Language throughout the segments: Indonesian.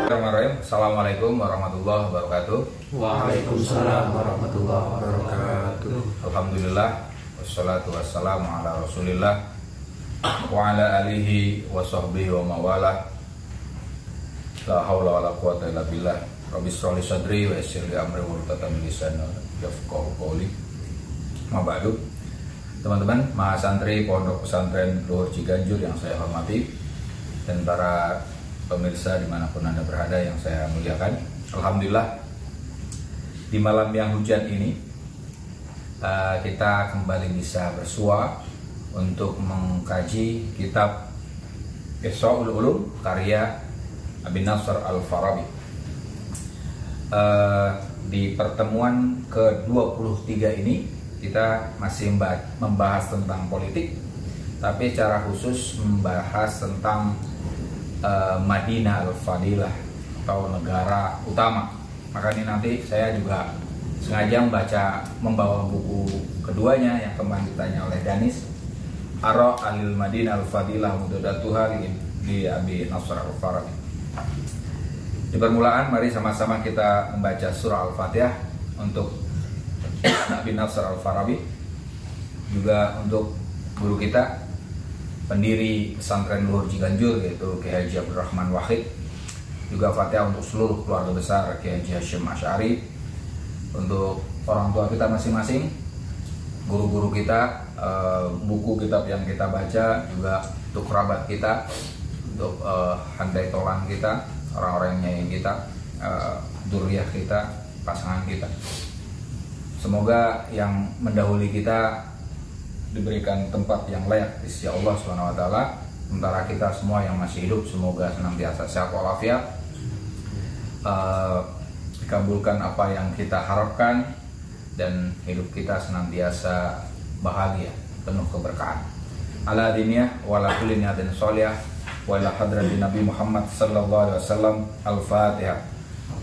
Bismillahirrahmanirrahim. Assalamualaikum warahmatullahi wabarakatuh. Waalaikumsalam warahmatullahi wabarakatuh. Alhamdulillah, wassalatu wassalamu ala rasulillah wa ala alihi wa sahbihi wa mawala. La hawla wa la quwata illa billah. Rabbi shrah li sadri wa yassir li amri wahlul 'uqdatam min lisani yafqahu qawli. Ma ba'du. Teman-teman, mahasantri Pondok Pesantren Luhur Ciganjur yang saya hormati, dan para pemirsa dimanapun Anda berada yang saya muliakan. Alhamdulillah, di malam yang hujan ini kita kembali bisa bersua untuk mengkaji kitab Ihsaul Ulum karya Abi Nasr Al-Farabi. Di pertemuan ke-23 ini kita masih membahas tentang politik, tapi secara khusus membahas tentang Madinah Al-Fadilah atau negara utama. Maka ini nanti saya juga sengaja membawa buku keduanya yang kemarin ditanya oleh Danis, Ara Alil Madinah Al-Fadilah Mudadatuha di Abi Nasr Al-Farabi. Di permulaan mari sama-sama kita membaca surah Al-Fatihah untuk Abi Nasr Al-Farabi, juga untuk guru kita, pendiri pesantren Luhur Ciganjur, yaitu Kiai Haji Abdurrahman Wahid. Juga Fatihah untuk seluruh keluarga besar Kiai Haji Hashim Asy'ari, untuk orang tua kita masing-masing, guru-guru kita, buku kitab yang kita baca, juga untuk kerabat kita, untuk handai tolan kita, orang-orang yang nyayang kita, dzurriyyah kita, pasangan kita. Semoga yang mendahului kita diberikan tempat yang layak di sisi Allah SWT. Sementara kita semua yang masih hidup semoga senantiasa sehat walafiat, dikabulkan apa yang kita harapkan, dan hidup kita senantiasa bahagia, penuh keberkahan. Ala diniyah wa ala kulli niyatin sholihah wa ila hadratin Nabi Muhammad sallallahu alaihi wasallam. Al-Fatihah.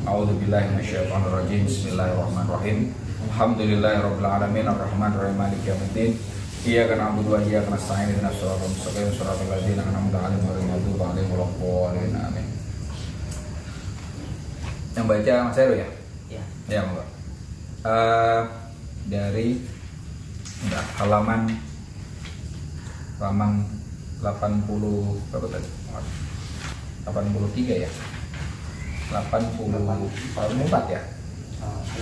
A'udzu billahi minasyaitonir rajim. Bismillahirrahmanirrahim. Alhamdulillahirabbil alamin arrahmanir rahim maliki yaumiddin. Iyyaka na'budu wa iyyaka nasta'in ihdinas siratal mustaqim siratal ladzina an'amta 'alaihim ghairil maghdubi 'alaihim waladdallin. Amin. Yang baca Mas Heru ya? Ya. Ya, Mbak. Dari halaman 80 berapa tadi? 83 ya? 84 ya?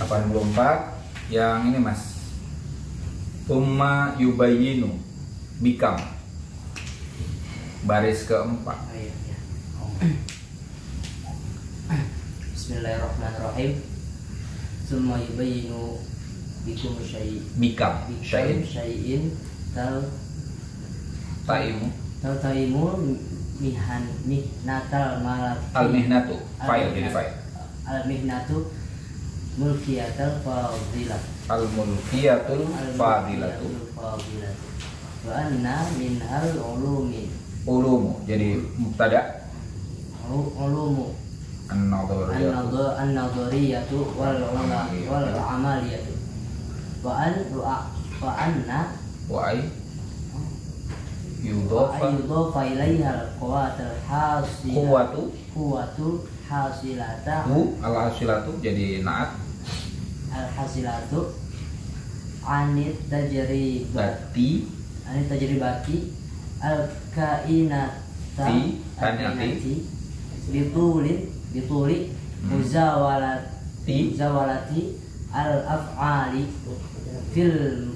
84 yang ini Mas. Umma yubayyinu bikam, baris keempat. Bismillahirrahmanirrahim. Summa yubayyinu bikum Bikam syai'in taimu mihnatal malak al-mihnatu fa'il, jadi fa'il. Al-mihnatu mulkiyatul fadilah. Al-mulkiyatul fadilatu. Wa anna min al-ulumi. Ulumu jadi mubtada. Ulumu an-nadhariyatu wal amaliyatu. Wa anna yudhafa ilaiha al-quwwatu hasilatu al-hasilatu jadi naat. Al-hasilatu anit tajribati al-kainati bituli muzawalati al-af'ali fil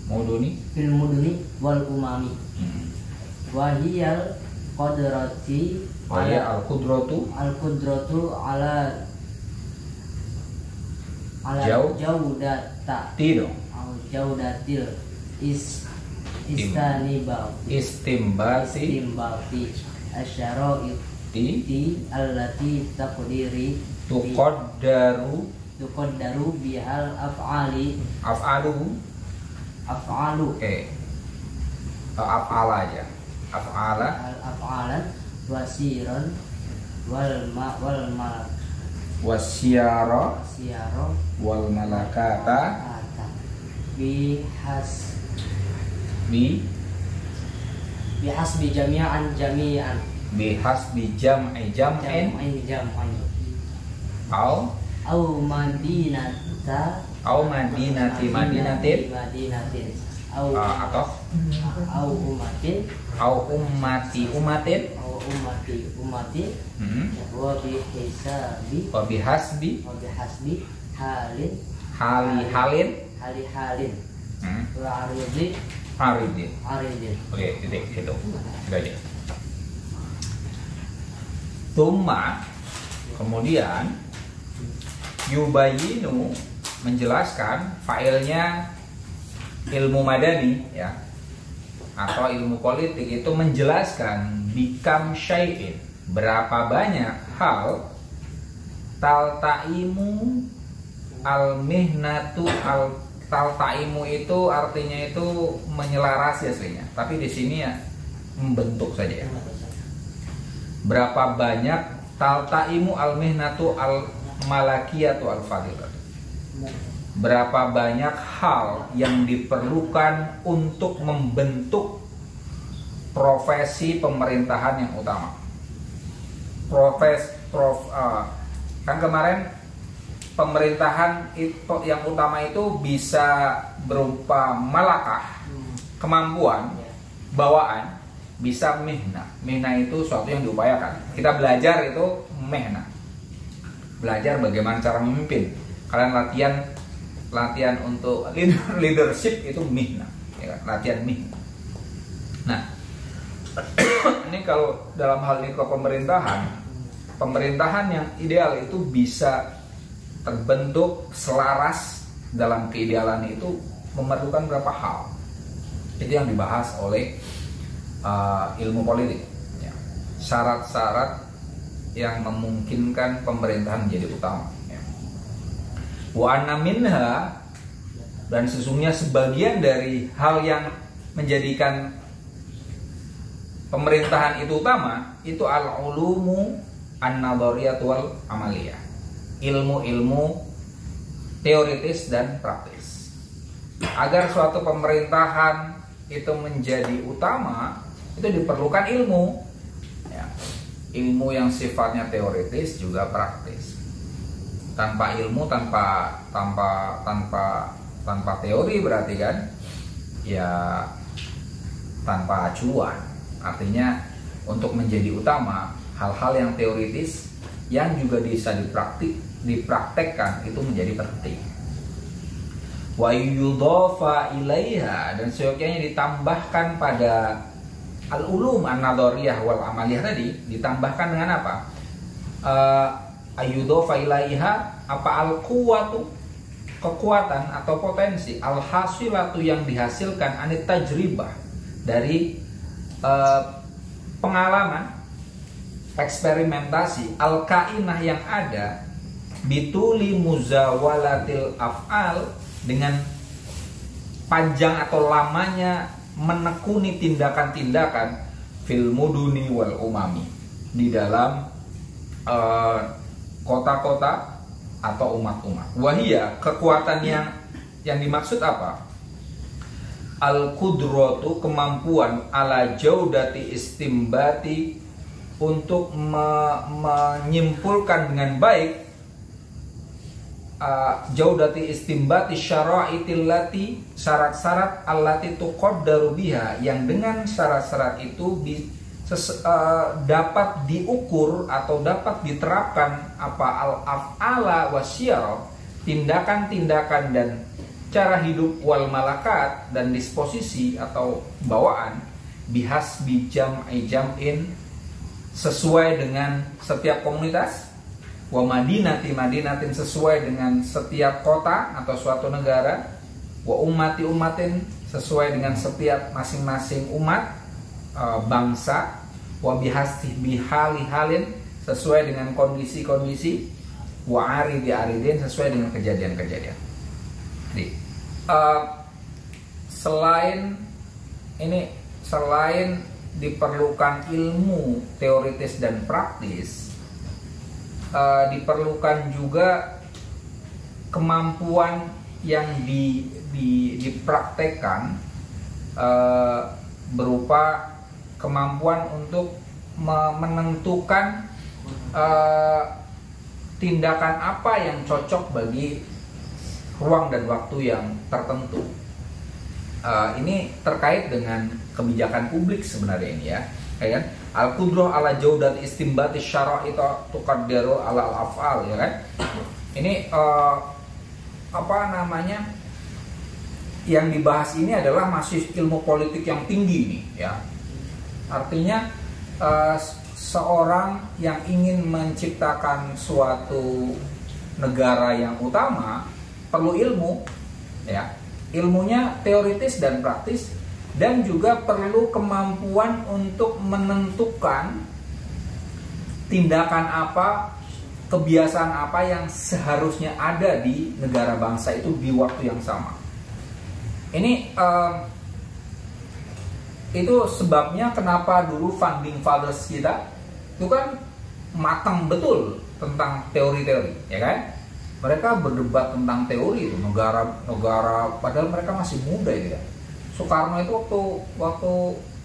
muduni wal umami. Wahiyal qadrati al-qudratu ala jaudatil istimbati asyaraiti allati tuqaddaru bihal af'alu af'ala aja, af'alan wasiran wal wasyara wal malakata bihasbi jami'an bihasbi jam'i jam'in jam'in au madinata madinati madinatin madinatin atau umatin ummati ummatin umatin wa bihasbi halin halin wa aridin. aridin. Oke, titik itu. Sudah aja. Tumma, kemudian yubayinu menjelaskan failnya ilmu madani ya atau ilmu politik itu menjelaskan bikam syai'in berapa banyak hal taltaimu al-mihnatu taltaimu itu artinya itu menyelarasi aslinya, tapi di sini ya membentuk saja ya. Berapa banyak taltaimu al-mihnatu al-malakiyatu al-fadilatu, berapa banyak hal yang diperlukan untuk membentuk profesi pemerintahan yang utama. Kan kemarin pemerintahan itu yang utama itu bisa berupa malakah, kemampuan, bawaan, bisa mihna. Mihna itu suatu yang diupayakan. Kita belajar itu mihna. Belajar bagaimana cara memimpin. Kalian latihan untuk leadership itu mihna, ya kan? Latihan mihna. Nah, ini kalau dalam hal ini ke pemerintahan yang ideal itu bisa terbentuk selaras dalam keidealan itu memerlukan berapa hal. Itu yang dibahas oleh ilmu politik ya. Syarat-syarat yang memungkinkan pemerintahan menjadi utama ya. Wa anna minha, dan sesungguhnya sebagian dari hal yang menjadikan pemerintahan itu utama itu al-ulumu an-nadhariyah wal amaliyah, ilmu-ilmu teoritis dan praktis. Agar suatu pemerintahan itu menjadi utama, itu diperlukan ilmu ya. Ilmu yang sifatnya teoritis juga praktis. Tanpa ilmu, tanpa teori berarti kan ya tanpa acuan. Artinya untuk menjadi utama, hal-hal yang teoritis yang juga bisa dipraktekkan itu menjadi penting. Wa yudhafa ilaiha, dan seyogyanya ditambahkan pada al-ulum an-nadhariyah wal amaliyah tadi, ditambahkan dengan apa? Ayudhafa ilaiha apa al-quwwatu, kekuatan atau potensi, al-hasilatu yang dihasilkan anit tajribah, dari pengalaman, eksperimentasi, al-kainah yang ada, bituli muzawalatil af'al, dengan panjang atau lamanya menekuni tindakan-tindakan fil muduni wal umami, di dalam kota-kota atau umat-umat. Wahia, kekuatan yang dimaksud apa? Al-qudratu, kemampuan, ala jaudati istimbati, untuk menyimpulkan dengan baik, jaudati istimbati syara'itillati, syarat-syarat allati tuqaddaru biha, yang dengan syarat-syarat itu dapat diukur atau dapat diterapkan apa al-af'ala wasyara, tindakan-tindakan dan cara hidup, wal malakat, dan disposisi atau bawaan, bihasbi jam'i jam'in, sesuai dengan setiap komunitas, wa madinati madinatin, sesuai dengan setiap kota atau suatu negara, wa ummati ummatin, sesuai dengan setiap masing-masing umat, bangsa, wa bihasti bihali halin, sesuai dengan kondisi-kondisi, wa aridi aridin, sesuai dengan kejadian-kejadian. Jadi selain diperlukan ilmu teoritis dan praktis, diperlukan juga kemampuan yang dipraktekkan, berupa kemampuan untuk menentukan tindakan apa yang cocok bagi ruang dan waktu yang tertentu. Ini terkait dengan kebijakan publik sebenarnya ini ya, kan? Al-qudrah ala jaudat istimbati syara' itu tuqaddaru ala al-af'al, ya kan? Ini apa namanya? Yang dibahas ini adalah masih ilmu politik yang tinggi nih, ya. Artinya seorang yang ingin menciptakan suatu negara yang utama perlu ilmu, ya. Ilmunya teoritis dan praktis, dan juga perlu kemampuan untuk menentukan tindakan apa, kebiasaan apa yang seharusnya ada di negara bangsa itu di waktu yang sama. Ini itu sebabnya kenapa dulu founding fathers kita itu kan matang betul tentang teori-teori, ya kan? Mereka berdebat tentang teori itu negara-negara, padahal mereka masih muda itu ya. Soekarno itu waktu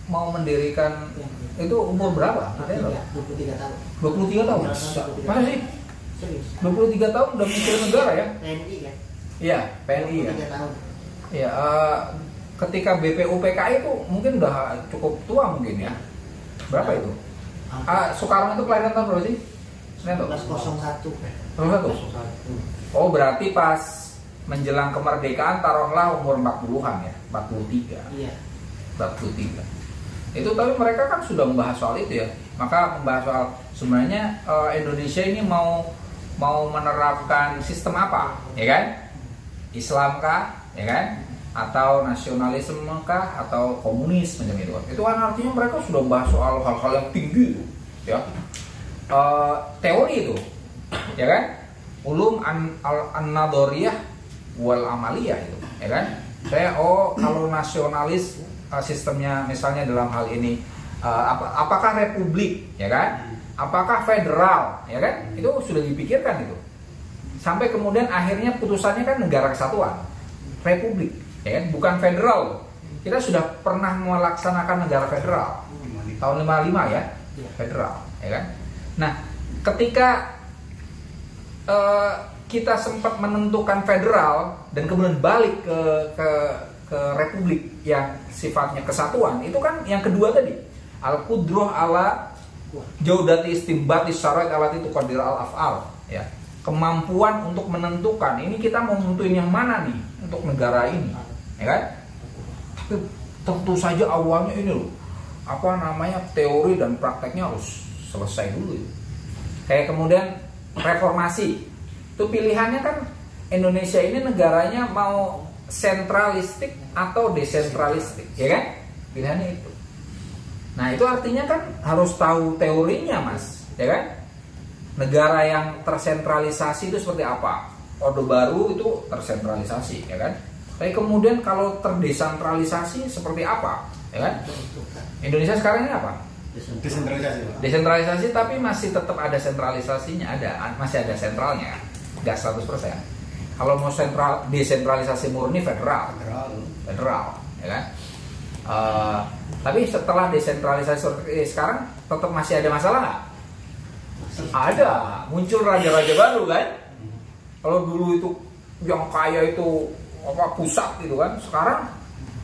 mau mendirikan itu umur berapa? 23 tahun. 23 tahun. Mana sih? 23 tahun udah mikir negara ya? PNI ya? Iya, PNI ya. 23 tahun. Ya, ketika BPUPKI itu mungkin udah cukup tua mungkin ya. Berapa itu? Soekarno itu kelahiran tahun berapa sih? 1901. 1901. Oh, berarti pas menjelang kemerdekaan taruhlah umur 40-an ya, 43. Iya. 43. Itu tapi mereka kan sudah membahas soal itu ya. Maka membahas soal sebenarnya Indonesia ini mau menerapkan sistem apa, ya kan? Islam kah, ya kan? Atau nasionalisme kah, atau komunis macam itu. Itu kan artinya mereka sudah membahas soal hal-hal yang tinggi itu, ya. Teori itu, ya kan? Ulum an-nadoriyah wal amaliyah itu, ya kan? Saya kalau nasionalis sistemnya misalnya dalam hal ini apakah republik, ya kan? Apakah federal, ya kan? Itu sudah dipikirkan itu. Sampai kemudian akhirnya putusannya kan negara kesatuan, republik, ya kan? Bukan federal. Kita sudah pernah melaksanakan negara federal tahun 55 ya, federal, ya kan? Nah, ketika kita sempat menentukan federal dan kemudian balik ke republik yang sifatnya kesatuan, itu kan yang kedua tadi, al-qudrah ala jaudati istimbati syarat alati tuqaddir al-af'al, ya. Kemampuan untuk menentukan ini kita mau nentuin yang mana nih untuk negara ini, ya kan? Tapi tentu saja awalnya ini loh, apa namanya, teori dan prakteknya harus selesai dulu itu. Kayak kemudian reformasi itu pilihannya kan, Indonesia ini negaranya mau sentralistik atau desentralistik, ya kan? Pilihannya itu. Nah, itu artinya kan harus tahu teorinya, Mas, ya kan? Negara yang tersentralisasi itu seperti apa? Orde Baru itu tersentralisasi, ya kan? Tapi kemudian kalau terdesentralisasi seperti apa, ya kan? Indonesia sekarang ini apa? Desentralisasi. Desentralisasi, tapi masih tetap ada sentralisasinya, masih ada sentralnya, nggak 100%. Kalau mau desentralisasi murni federal, ya kan? Tapi setelah desentralisasi seperti sekarang, tetap masih ada masalah nggak? Ada, muncul raja-raja baru kan? Kalau dulu itu yang kaya itu pusat gitu kan, sekarang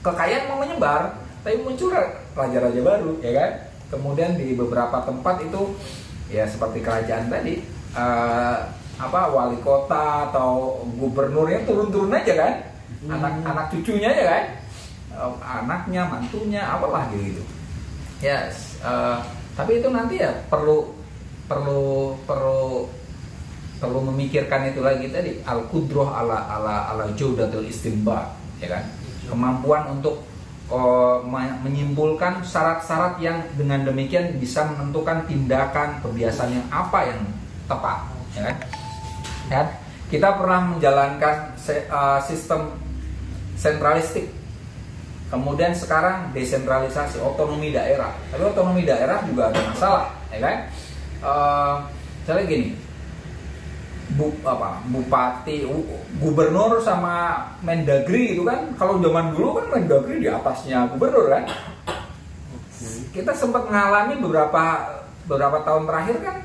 kekayaan mau menyebar, tapi muncul raja-raja baru, ya kan? Kemudian di beberapa tempat itu ya seperti kerajaan tadi, wali kota atau gubernurnya turun-turun aja kan, anak cucunya aja kan, anaknya, mantunya, apalah gitu. Yes, tapi itu nanti ya perlu memikirkan itu lagi tadi, al-qudrah ala jaudatul istinbat, ya kan? Kemampuan untuk menyimpulkan syarat-syarat yang dengan demikian bisa menentukan tindakan kebiasaan yang apa yang tepat, ya kan? Ya, kita pernah menjalankan sistem sentralistik, kemudian sekarang desentralisasi, otonomi daerah. Tapi otonomi daerah juga ada masalah, ya kan? Misalnya gini, bupati, gubernur sama mendagri itu kan, kalau zaman dulu kan mendagri di atasnya gubernur kan. kita sempat mengalami beberapa tahun terakhir kan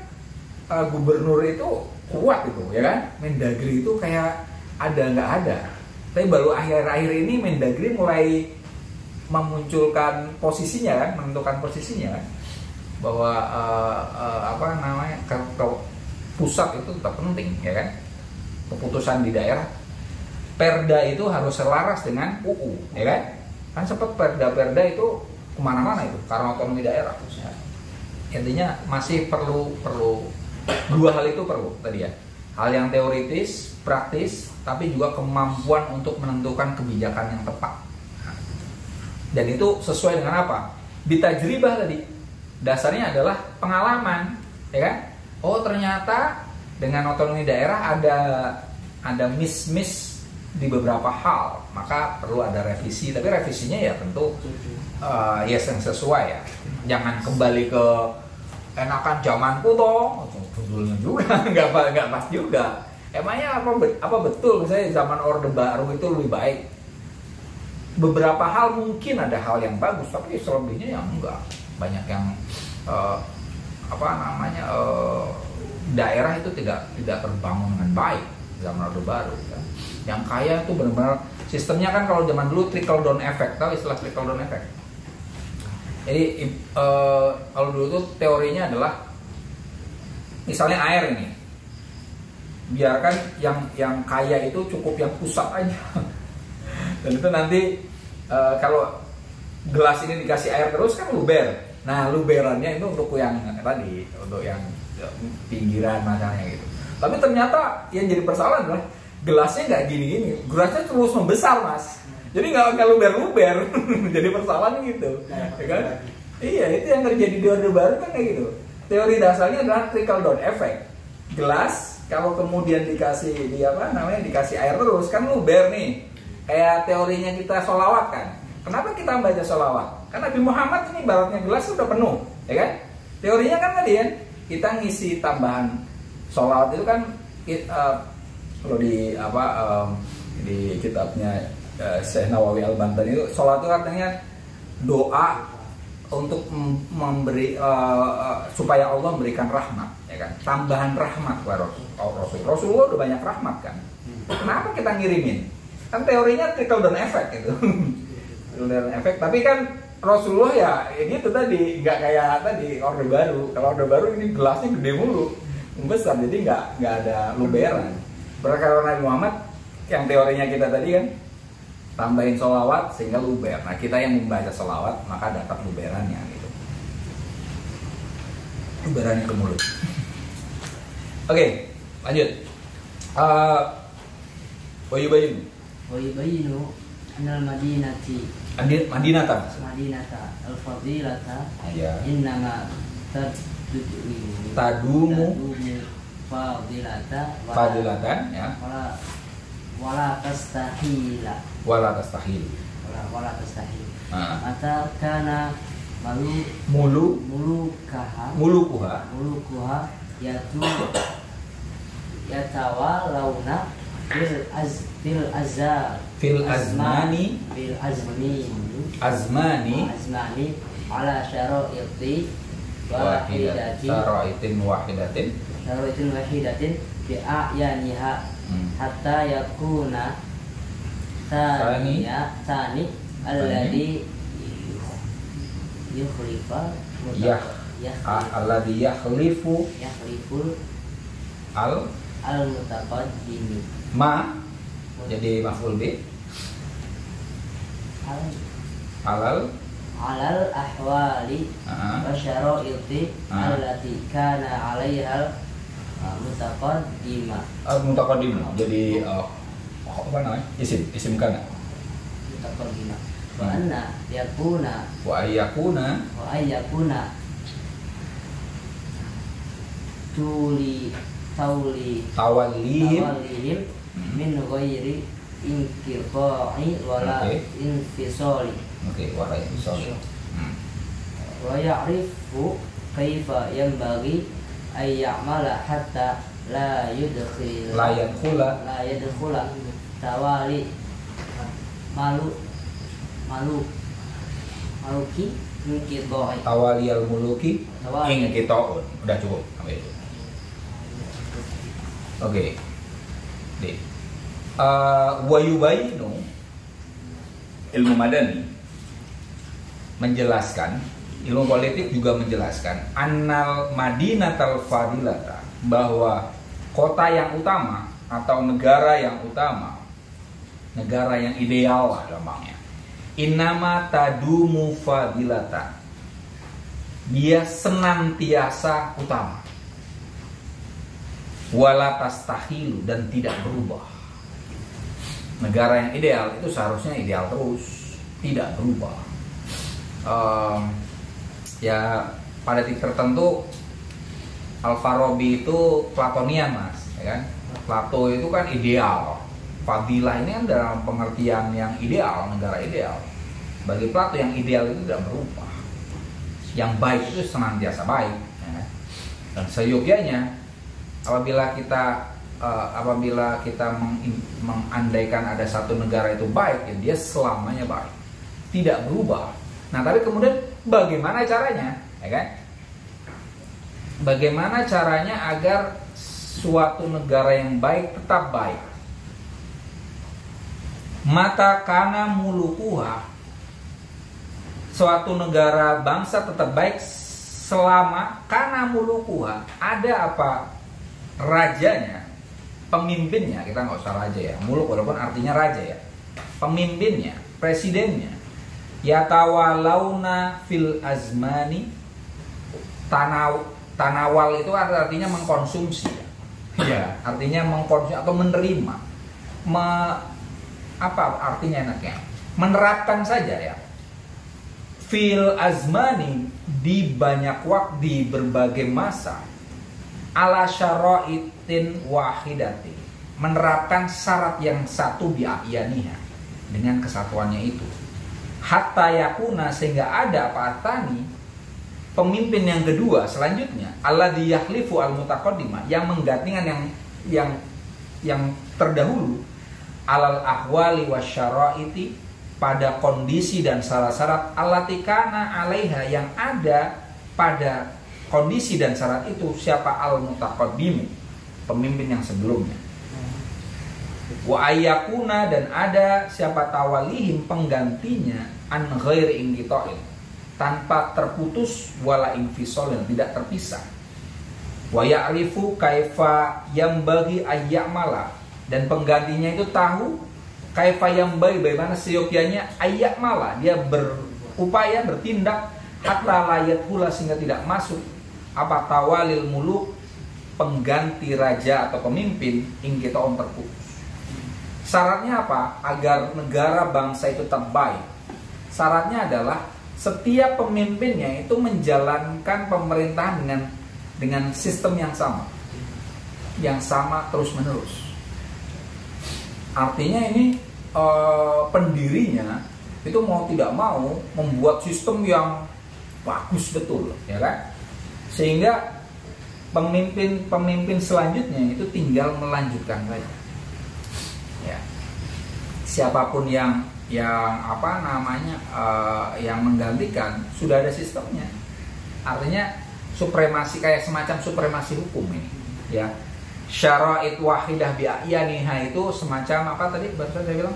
gubernur itu kuat itu, ya kan? Mendagri itu kayak ada nggak ada. Tapi baru akhir-akhir ini Mendagri mulai memunculkan posisinya kan, menentukan posisinya kan, bahwa ke pusat itu tetap penting, ya kan? Keputusan di daerah, perda itu harus selaras dengan UU, ya kan? Kan sempat perda itu kemana-mana itu karena otonomi daerah. Ya. Intinya masih perlu dua hal itu perlu tadi ya. Hal yang teoritis, praktis, tapi juga kemampuan untuk menentukan kebijakan yang tepat. Dan itu sesuai dengan apa? Bitajribah tadi. Dasarnya adalah pengalaman, ya kan? Oh, ternyata dengan otonomi daerah ada miss di beberapa hal, maka perlu ada revisi. Tapi revisinya ya tentu yang sesuai ya. Jangan kembali ke enakan zamanku toh, betulnya juga nggak pas juga. Emangnya apa betul misalnya zaman Orde Baru itu lebih baik? Beberapa hal mungkin ada hal yang bagus, tapi selebihnya yang enggak. Banyak yang daerah itu tidak terbangun dengan baik zaman Orde Baru. Ya. Yang kaya itu benar-benar sistemnya kan kalau zaman dulu trickle down effect, tahu istilah trickle down effect? Jadi kalau dulu tuh teorinya adalah misalnya air ini, biarkan yang kaya itu cukup yang pusat aja, dan itu nanti kalau gelas ini dikasih air terus kan luber. Nah luberannya itu untuk yang tadi, untuk yang pinggiran macamnya gitu. Tapi ternyata yang jadi persoalan adalah gelasnya nggak gini-gini, gelasnya terus membesar mas. Jadi nggak luber-luber, jadi persoalan gitu, ya kan? Iya, itu yang terjadi di Orde Baru kan kayak gitu. Teori dasarnya adalah trickle down effect. Gelas kalau kemudian dikasih dikasih air terus kan luber nih. Kayak teorinya kita sholawat kan. Kenapa kita membaca sholawat? Karena Nabi Muhammad ini baratnya gelas sudah penuh, ya kan? Teorinya kan tadi kan kita ngisi tambahan sholawat itu kan kalau di kitabnya Syekh Nawawi Al-Bantan itu sholat itu artinya doa untuk memberi supaya Allah memberikan rahmat, ya kan? Tambahan rahmat kepada Rasulullah udah banyak rahmat kan? Kenapa kita ngirimin? Kan teorinya trickle down effect gitu. Trickle down effect, tapi kan Rasulullah ya gitu tadi, nggak kayak tadi Orde Baru. Kalau Orde Baru ini gelasnya gede mulu, besar, jadi nggak ada luberan. Kalau Nabi Muhammad yang teorinya kita tadi kan tambahin sholawat sehingga luber. Nah kita yang membaca sholawat maka dapat luberannya gitu. Luberannya ke mulut. Oke, lanjut. Wayubayinu anal Madinata al-fadilata ya. innama tadumu fadilatan ya. Wala tastahil. Mata kana mulukuha yatawalawna fil azmani ala syara'itin wahidatin bi a'yaniha hatta yakuna tani alladhi alladhi yakhlifu al mutaqaddim jadi maf'ul bi alal ahwali wa syara'iti allati kana 'alaiha mutaqaddimah. Jadi apa namanya? Isim kana. Mutaqaddimah. Wa anna yakuna tawallihim min ghairi inqita'i wala infisali. Wala infisali. Wa ya'rifu kaifa yanbaghi ay ya'mala hatta la yadkhula tawali maluki inqidha'i. Tawaliyal muluki Tawali. inqita'un. Udah cukup sampai itu. Oke. D. Wa yubayinu, ilmu madani menjelaskan, ilmu politik juga menjelaskan annal madinatal fadilata, bahwa kota yang utama atau negara yang utama, negara yang ideal lah gampangnya, innama tadumu fadilata, dia senantiasa utama, wala tastahilu, dan tidak berubah. Negara yang ideal itu seharusnya ideal terus, tidak berubah. Ya pada titik tertentu Al-Farabi itu Platonian, mas, ya kan? Plato itu kan ideal. Fadilah ini kan dalam pengertian yang ideal, negara ideal. Bagi Plato yang ideal itu tidak berubah. Yang baik itu senantiasa baik, ya kan? Dan seyogyanya apabila kita mengandaikan ada satu negara itu baik, ya dia selamanya baik, tidak berubah. Nah, tapi kemudian bagaimana caranya, ya kan? Bagaimana caranya agar suatu negara yang baik tetap baik? Mata kana mulukuha, suatu negara bangsa tetap baik selama kana mulukuha, ada apa? Rajanya, pemimpinnya, kita nggak usah raja ya, muluk walaupun artinya raja ya, pemimpinnya, presidennya, yatawalauna fil azmani, tanawal itu artinya mengkonsumsi, ya, artinya mengkonsumsi atau menerima, apa artinya enaknya, menerapkan saja ya, fil azmani, di banyak waktu, di berbagai masa, ala syaraitin wahidati, menerapkan syarat yang satu bi'ayaniha, dengan kesatuannya itu, hatta yakuna, sehingga ada apa tani, pemimpin yang kedua selanjutnya, alladzi yakhlifu al-mutaqaddima, yang menggantikan yang terdahulu, alal ahwali wasyaraiti, pada kondisi dan syarat-syarat, allati kana alaiha, yang ada pada kondisi dan syarat itu, siapa? Al-mutaqaddimu, pemimpin yang sebelumnya. Wa ayyakuna, dan ada siapa? Tawalihim, penggantinya, an ghairi inqita'in, tanpa terputus, wala infisolin, tidak terpisah. Wa ya'rifu kaifa yambaghi ayya'mala, dan penggantinya itu tahu kaifa yambaghi, bagaimana seyogyanya ayya'mala, dia berupaya bertindak, hatta layat hula, sehingga tidak masuk apa tawalil muluk, pengganti raja atau pemimpin, ingkitaun, terputus. Syaratnya apa? Agar negara bangsa itu tetap baik. Syaratnya adalah setiap pemimpinnya itu menjalankan pemerintahan dengan sistem yang sama terus menerus. Artinya ini pendirinya itu mau tidak mau membuat sistem yang bagus betul, ya kan? Sehingga pemimpin selanjutnya itu tinggal melanjutkan saja. Ya. Siapapun yang yang menggantikan sudah ada sistemnya. Artinya supremasi, kayak semacam supremasi hukum ini, ya. Syara'it wahidah bi'ayaniha, itu semacam apa tadi barusan saya bilang,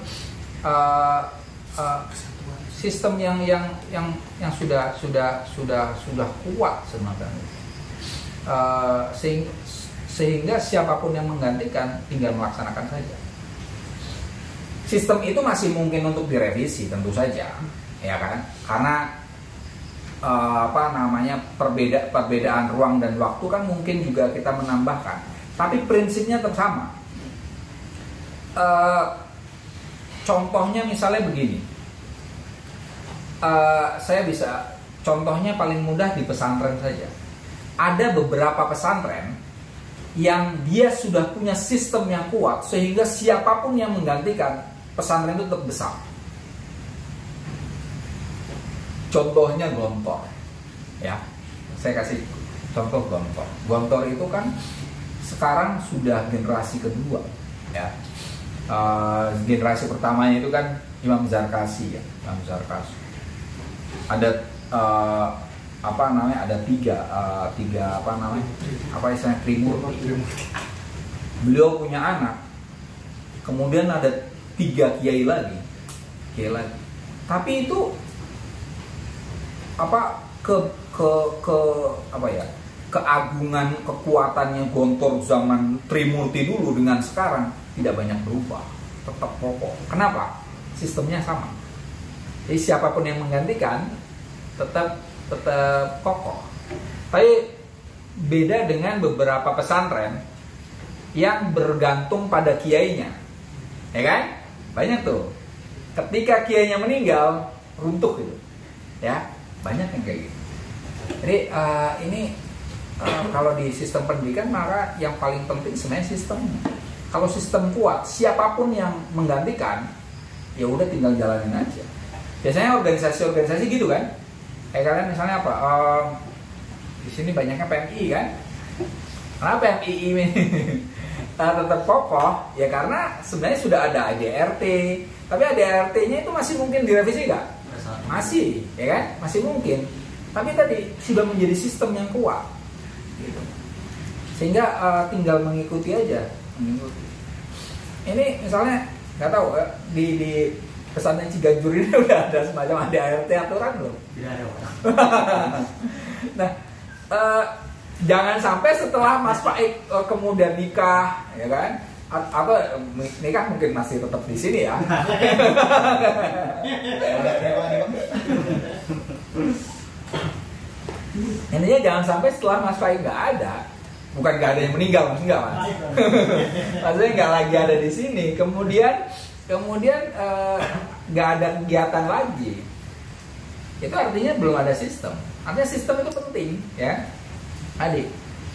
sistem yang sudah kuat sebenarnya, sehingga siapapun yang menggantikan tinggal melaksanakan saja. Sistem itu masih mungkin untuk direvisi tentu saja, ya kan? Karena perbedaan ruang dan waktu kan mungkin juga kita menambahkan, tapi prinsipnya tetap sama. Contohnya misalnya begini. Saya bisa, contohnya paling mudah di pesantren saja. Ada beberapa pesantren yang dia sudah punya sistem yang kuat, sehingga siapapun yang menggantikan, pesantren itu tetap besar. Contohnya Gontor, ya. Saya kasih contoh Gontor. Gontor itu kan sekarang sudah generasi kedua, ya. Generasi pertamanya itu kan Imam Zarkasi, ya, Imam Zarkasi. Ada apa namanya, ada tiga apa namanya, apa istilahnya, trimurti. Beliau punya anak, kemudian ada 3 kiai lagi. Tapi itu apa apa ya, keagungan kekuatannya Gontor zaman Trimurti dulu dengan sekarang tidak banyak berubah, tetap kokoh. Kenapa? Sistemnya sama. Jadi siapapun yang menggantikan tetap kokoh. Tapi beda dengan beberapa pesantren yang bergantung pada kiainya, ya kan? Banyak tuh. Ketika kiainya meninggal, runtuh gitu, ya, banyak yang kayak gitu. Jadi ini kalau di sistem pendidikan, maka yang paling penting sebenarnya sistemnya. Kalau sistem kuat, siapapun yang menggantikan, ya udah tinggal jalanin aja. Biasanya organisasi-organisasi gitu kan? Kalian misalnya apa? Di sini banyaknya PMI kan? Kenapa PMI ini tetap kokoh? Ya karena sebenarnya sudah ada ADRT, tapi ADRT-nya itu masih mungkin direvisi nggak? Masih, ya kan? Masih mungkin. Tapi tadi sudah menjadi sistem yang kuat, gitu. Sehingga tinggal mengikuti aja. Ini misalnya nggak tahu di pesantren Ciganjur ini udah ada semacam ADRT aturan belum? Tidak ada. Nah, jangan sampai setelah Mas Faik kemudian nikah, ya kan? Atau nikah mungkin masih tetap di sini ya. Intinya jangan sampai setelah Mas Faik nggak ada, bukan nggak ada yang meninggal, maksudnya nggak, Mas. Maksudnya nggak lagi ada di sini, kemudian nggak ada kegiatan lagi. Itu artinya belum ada sistem. Artinya sistem itu penting, ya. Adik,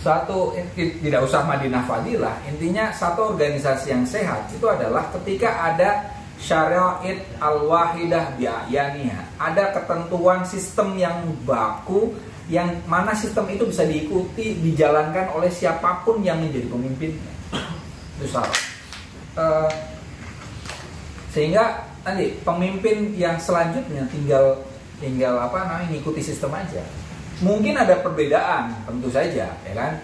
suatu tidak usah Madinah Fadilah, intinya satu organisasi yang sehat itu adalah ketika ada syariat al-wahidah bi'ayaniha, ada ketentuan sistem yang baku, yang mana sistem itu bisa diikuti, dijalankan oleh siapapun yang menjadi pemimpinnya. Itu syarat. Sehingga nanti pemimpin yang selanjutnya tinggal apa namanya, ngikuti sistem aja. Mungkin ada perbedaan, tentu saja, ya kan.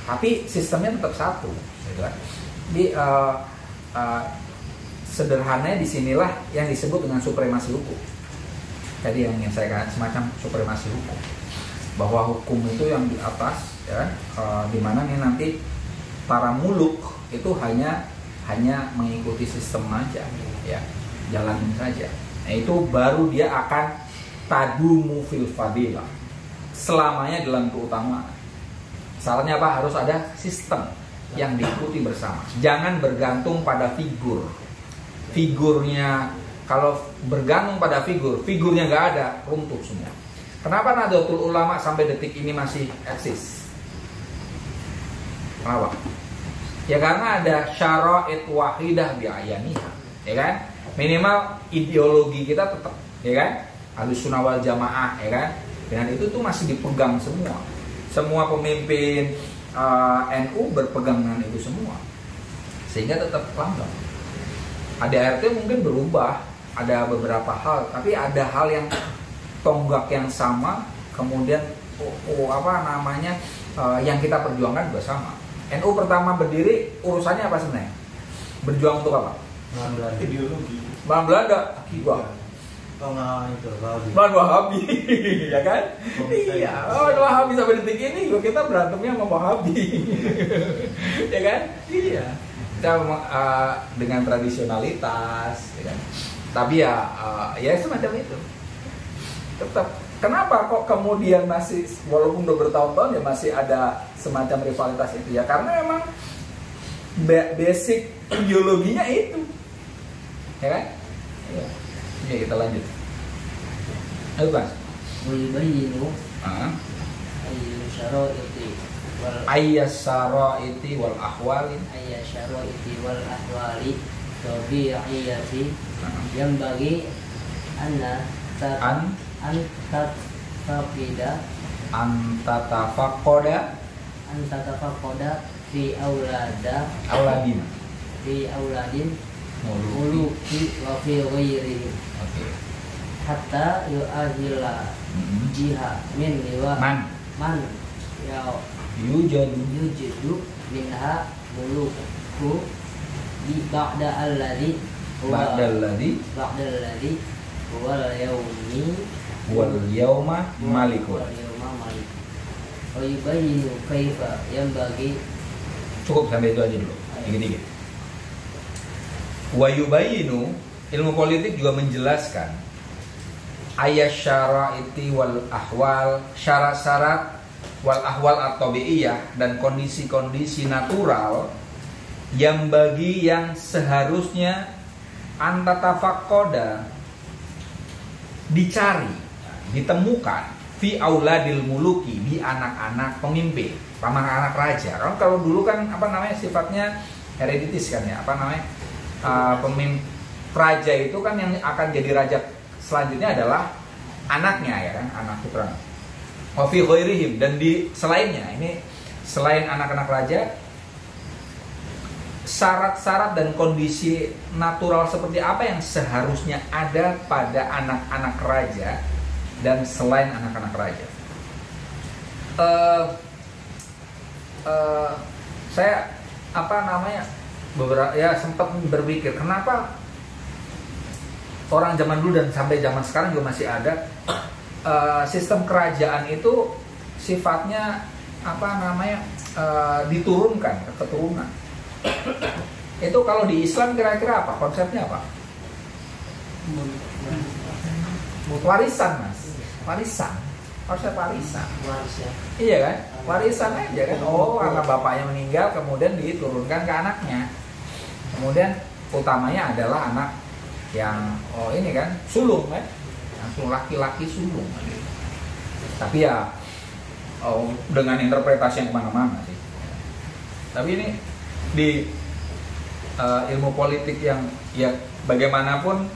Tapi sistemnya tetap satu, gitu kan. Jadi sederhananya disinilah yang disebut dengan supremasi hukum. Jadi yang ingin saya katakan semacam supremasi hukum, bahwa hukum itu yang di atas, ya, dimana nih nanti para muluk itu hanya mengikuti sistem aja, ya, jalanin saja. Nah, itu baru dia akan tadumu fil fadilah, selamanya dalam keutamaan. Syaratnya apa? Harus ada sistem yang diikuti bersama. Jangan bergantung pada figurnya. Kalau bergantung pada figurnya nggak ada, runtuh semua. Kenapa Nahdlatul Ulama sampai detik ini masih eksis? Kenapa? Ya karena ada syara'id wahidah bi'ayaniha, ya kan? Minimal ideologi kita tetap, ya kan? Ahlussunnah wal Jamaah, ya kan? Dengan itu tuh masih dipegang semua. Semua pemimpin NU berpegang dengan itu semua. Sehingga tetap langgeng. ADRT mungkin berubah, ada beberapa hal, tapi ada hal yang tonggak yang sama, kemudian apa namanya, yang kita perjuangkan juga sama. NU pertama berdiri urusannya apa sebenarnya? Berjuang untuk apa? Ideologi. Melawan Belanda. Melawan Wahabi, ya kan? Iya, Wahabi sampai detik ini kita berantemnya sama Wahabi, ya kan? Iya. Kita dengan tradisionalitas, ya kan? Tapi ya semacam itu. Tetap. Kenapa kok kemudian masih, walaupun udah bertahun-tahun ya masih ada semacam rivalitas itu? Ya karena memang basic ideologinya itu, ya kan? Ya, ya kita lanjut. Ayo Bang. Yubayyinu ayyasaraiti wal ahwali tabi'iyati yang bagi antatafaqoda fi auladin muluki wa fi ghairihi. Oke. hatta yu'ahila jiha min liwa man ya yujidu minha muluku di ba'da alladhi wal yawma malikun wa yubayyinu kaifa yanbaghi. Cukup sampai itu aja dulu. Dikit-dikit. Wa yubayyinu, ilmu politik juga menjelaskan ayat syara'iti wal ahwal, syarat-syarat wal ahwal at-tabi'iyah dan kondisi-kondisi natural yang bagi yang seharusnya antatafaqoda dicari, ditemukan fi auladil muluki, di anak-anak pemimpin, anak-anak raja. Kalau dulu kan sifatnya hereditis kan ya, pemimpin raja itu kan yang akan jadi raja selanjutnya adalah anaknya ya kan, anak putra. Wa fi ghairihim, dan di selainnya, ini selain anak-anak raja, syarat-syarat dan kondisi natural seperti apa yang seharusnya ada pada anak-anak raja dan selain anak-anak raja. Saya sempat berpikir kenapa orang zaman dulu dan sampai zaman sekarang juga masih ada sistem kerajaan itu sifatnya diturunkan ke keturunan. Itu kalau di Islam kira-kira apa konsepnya apa? Warisan, Mas. Warisan. Konsep warisan. Iya kan? Warisan aja kan. Oh, karena bapaknya meninggal kemudian diturunkan ke anaknya. Kemudian utamanya adalah anak yang ini kan sulung kan, langsung laki-laki sulung. Tapi ya dengan interpretasi yang kemana-mana sih. Tapi ini di ilmu politik yang ya bagaimanapun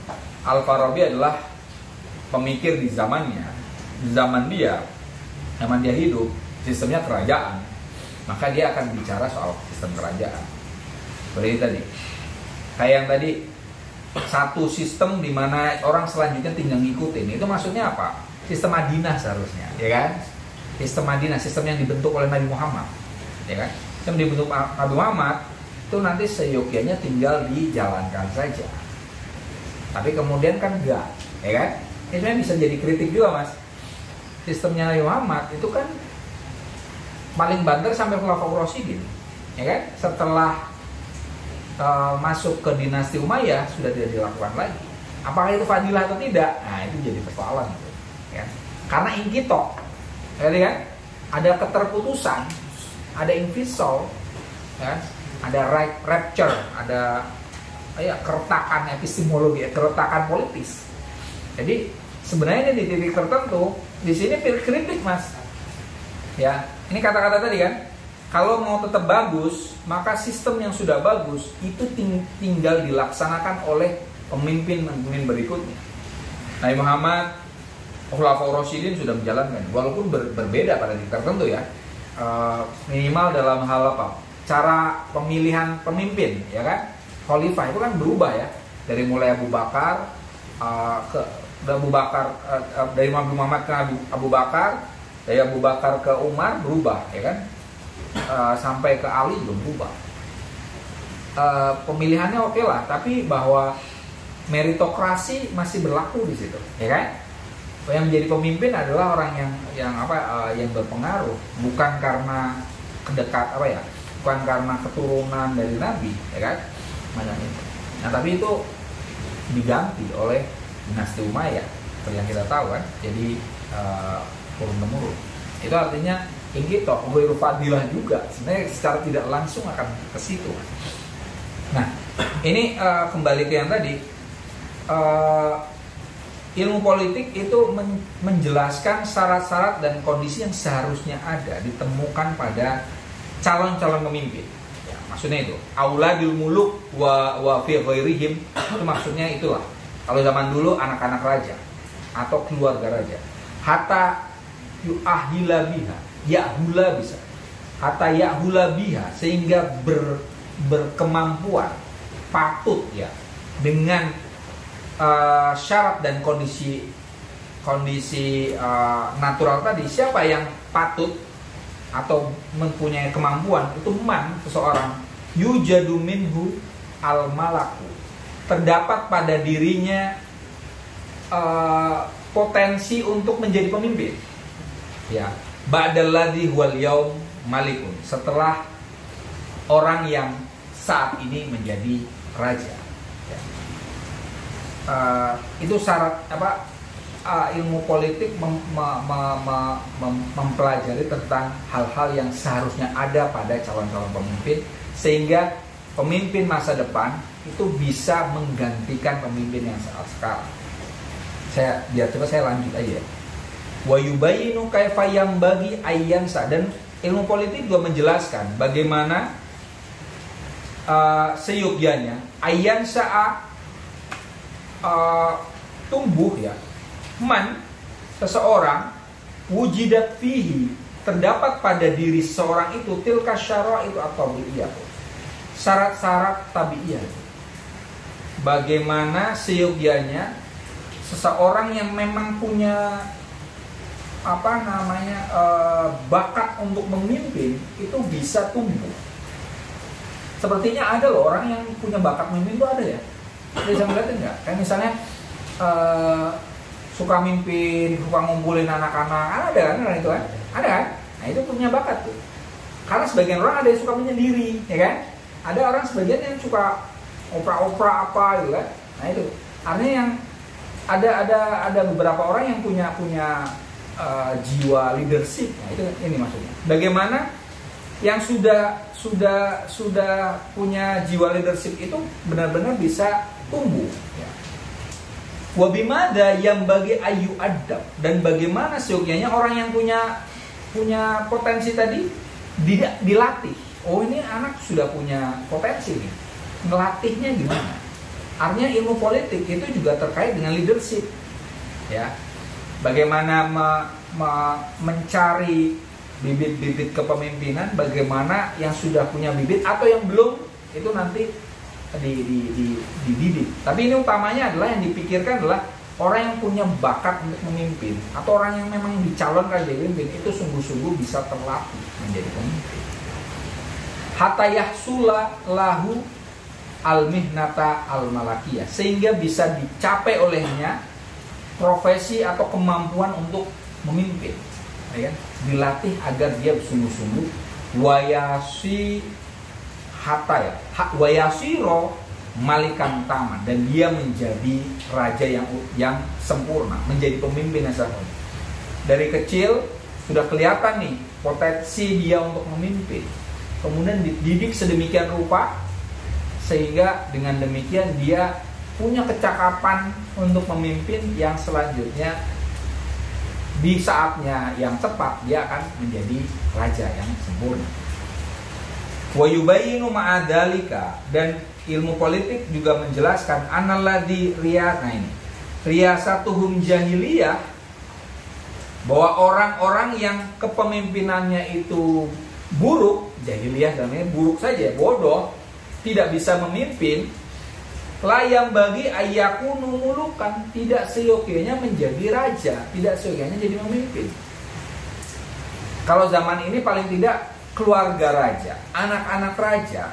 Al-Farabi adalah pemikir di zamannya, zaman dia hidup sistemnya kerajaan, maka dia akan bicara soal sistem kerajaan. Seperti tadi, kayak yang tadi, satu sistem di mana orang selanjutnya tinggal ngikutin. Itu maksudnya apa? Sistem Madinah seharusnya, ya kan? Sistem Madinah, sistem yang dibentuk oleh Nabi Muhammad, ya kan? Sistem dibentuk Nabi Muhammad itu nanti seyogyanya tinggal dijalankan saja. Tapi kemudian kan enggak, ya kan? Ini sebenarnya bisa jadi kritik juga, Mas. Sistemnya Nabi Muhammad itu kan paling banter sampai Khulafaur Rasyidin, ya kan? Setelah masuk ke dinasti Umayyah sudah tidak dilakukan lagi. Apakah itu fadilah atau tidak? Nah, itu jadi persoalan gitu, ya. Karena ingkito, ya kan? Ada keterputusan, ada infisol, ya, ada rapture, ada keretakan epistemologi, keretakan politis. Jadi sebenarnya ini di titik tertentu, di sini kritik, Mas. Ya, ini kata-kata tadi kan. Kalau mau tetap bagus, maka sistem yang sudah bagus itu tinggal dilaksanakan oleh pemimpin-pemimpin berikutnya. Nabi Muhammad, Khulafaur Rasyidin sudah menjalankan, walaupun berbeda pada titik tertentu ya. Minimal dalam hal apa? Cara pemilihan pemimpin, ya kan? Khalifah itu kan berubah ya, dari mulai Abu Bakar dari Nabi Muhammad ke Abu Bakar, dari Abu Bakar ke Umar berubah, ya kan? Sampai ke Ali belum berubah. Pemilihannya oke lah, tapi bahwa meritokrasi masih berlaku di situ, ya kan? Yang menjadi pemimpin adalah orang yang berpengaruh, bukan karena bukan karena keturunan dari Nabi, ya kan? Macam itu. Nah, tapi itu diganti oleh dinasti Umayyah, seperti yang kita tahu kan. Jadi turun temurun. Itu artinya ingkito, ghairu fadilah juga. Sebenarnya secara tidak langsung akan ke situ. Nah, ini kembali ke yang tadi. Ilmu politik itu menjelaskan syarat-syarat dan kondisi yang seharusnya ada ditemukan pada calon-calon pemimpin. Ya, maksudnya itu. Auladil muluk wa fi ghairihim, itu maksudnya itulah. Kalau zaman dulu anak-anak raja atau keluarga raja. Hatta yu'ahila biha, ya'hula bisa. Hatta ya'hula biha, sehingga berkemampuan, patut ya, dengan syarat dan kondisi kondisi natural tadi, siapa yang patut atau mempunyai kemampuan itu man, seseorang yujadu minhu al malaku, terdapat pada dirinya potensi untuk menjadi pemimpin, ya, ba'dalladzi huwal yaum malikun, setelah orang yang saat ini menjadi raja, ya. Itu syarat apa? Ilmu politik mempelajari tentang hal-hal yang seharusnya ada pada calon-calon pemimpin, sehingga pemimpin masa depan itu bisa menggantikan pemimpin yang saat sekarang. Coba saya lanjut aja. Wa yubayyinu kaifa yambagi ayyansa, dan ilmu politik juga menjelaskan bagaimana seyogyanya ayyansa tumbuh, ya, man, seseorang, wujidat fihi, terdapat pada diri seseorang itu tilka syara itu atau tabi'iyah, syarat-syarat tabi'iyah. Bagaimana seyogyanya seseorang yang memang punya bakat untuk memimpin itu bisa tumbuh. Sepertinya ada loh orang yang punya bakat memimpin itu ada, ya. Bisa ngeliatin nggak? Kayak misalnya suka mimpin, suka ngumpulin anak-anak, ada kan orang itu kan? Ada kan? Nah itu punya bakat tuh. Karena sebagian orang ada yang suka menyendiri, ya kan? Ada orang sebagian yang suka opera-opera apa gitu kan? Nah itu artinya yang ada beberapa orang yang punya jiwa leadership. Nah itu ini maksudnya. Bagaimana yang sudah punya jiwa leadership itu benar-benar bisa tumbuh, ya. Wabimada yang bagi ayu adab, dan bagaimana seyogyanya orang yang punya potensi tadi dilatih. Oh ini anak sudah punya potensi nih, ngelatihnya gimana? Artinya ilmu politik itu juga terkait dengan leadership, ya. Bagaimana mencari bibit-bibit kepemimpinan, bagaimana yang sudah punya bibit atau yang belum itu nanti dididik. Tapi ini utamanya adalah yang dipikirkan adalah orang yang punya bakat untuk memimpin atau orang yang memang dicalonkan jadi pemimpin itu sungguh-sungguh bisa terlatih menjadi pemimpin. Hatta yahsula lahu al-mihnata al-malakiyah, sehingga bisa dicapai olehnya profesi atau kemampuan untuk memimpin, ya, dilatih agar dia sungguh-sungguh wayasi hatta, ya, wayasiro malikan taman, dan dia menjadi raja yang sempurna, menjadi pemimpin yang sempurna. Dari kecil sudah kelihatan nih potensi dia untuk memimpin, kemudian dididik sedemikian rupa sehingga dengan demikian dia punya kecakapan untuk memimpin yang selanjutnya di saatnya yang tepat dia akan menjadi raja yang sempurna. Wa yubayyinu ma'adalika, dan ilmu politik juga menjelaskan analladzi riyasatuhum jahiliyah, bahwa orang-orang yang kepemimpinannya itu buruk, jahiliyah namanya buruk saja, bodoh, tidak bisa memimpin, layam bagi ayyakunu mulukan, tidak seyogyanya menjadi raja, tidak seyogyanya jadi pemimpin. Kalau zaman ini paling tidak keluarga raja, anak-anak raja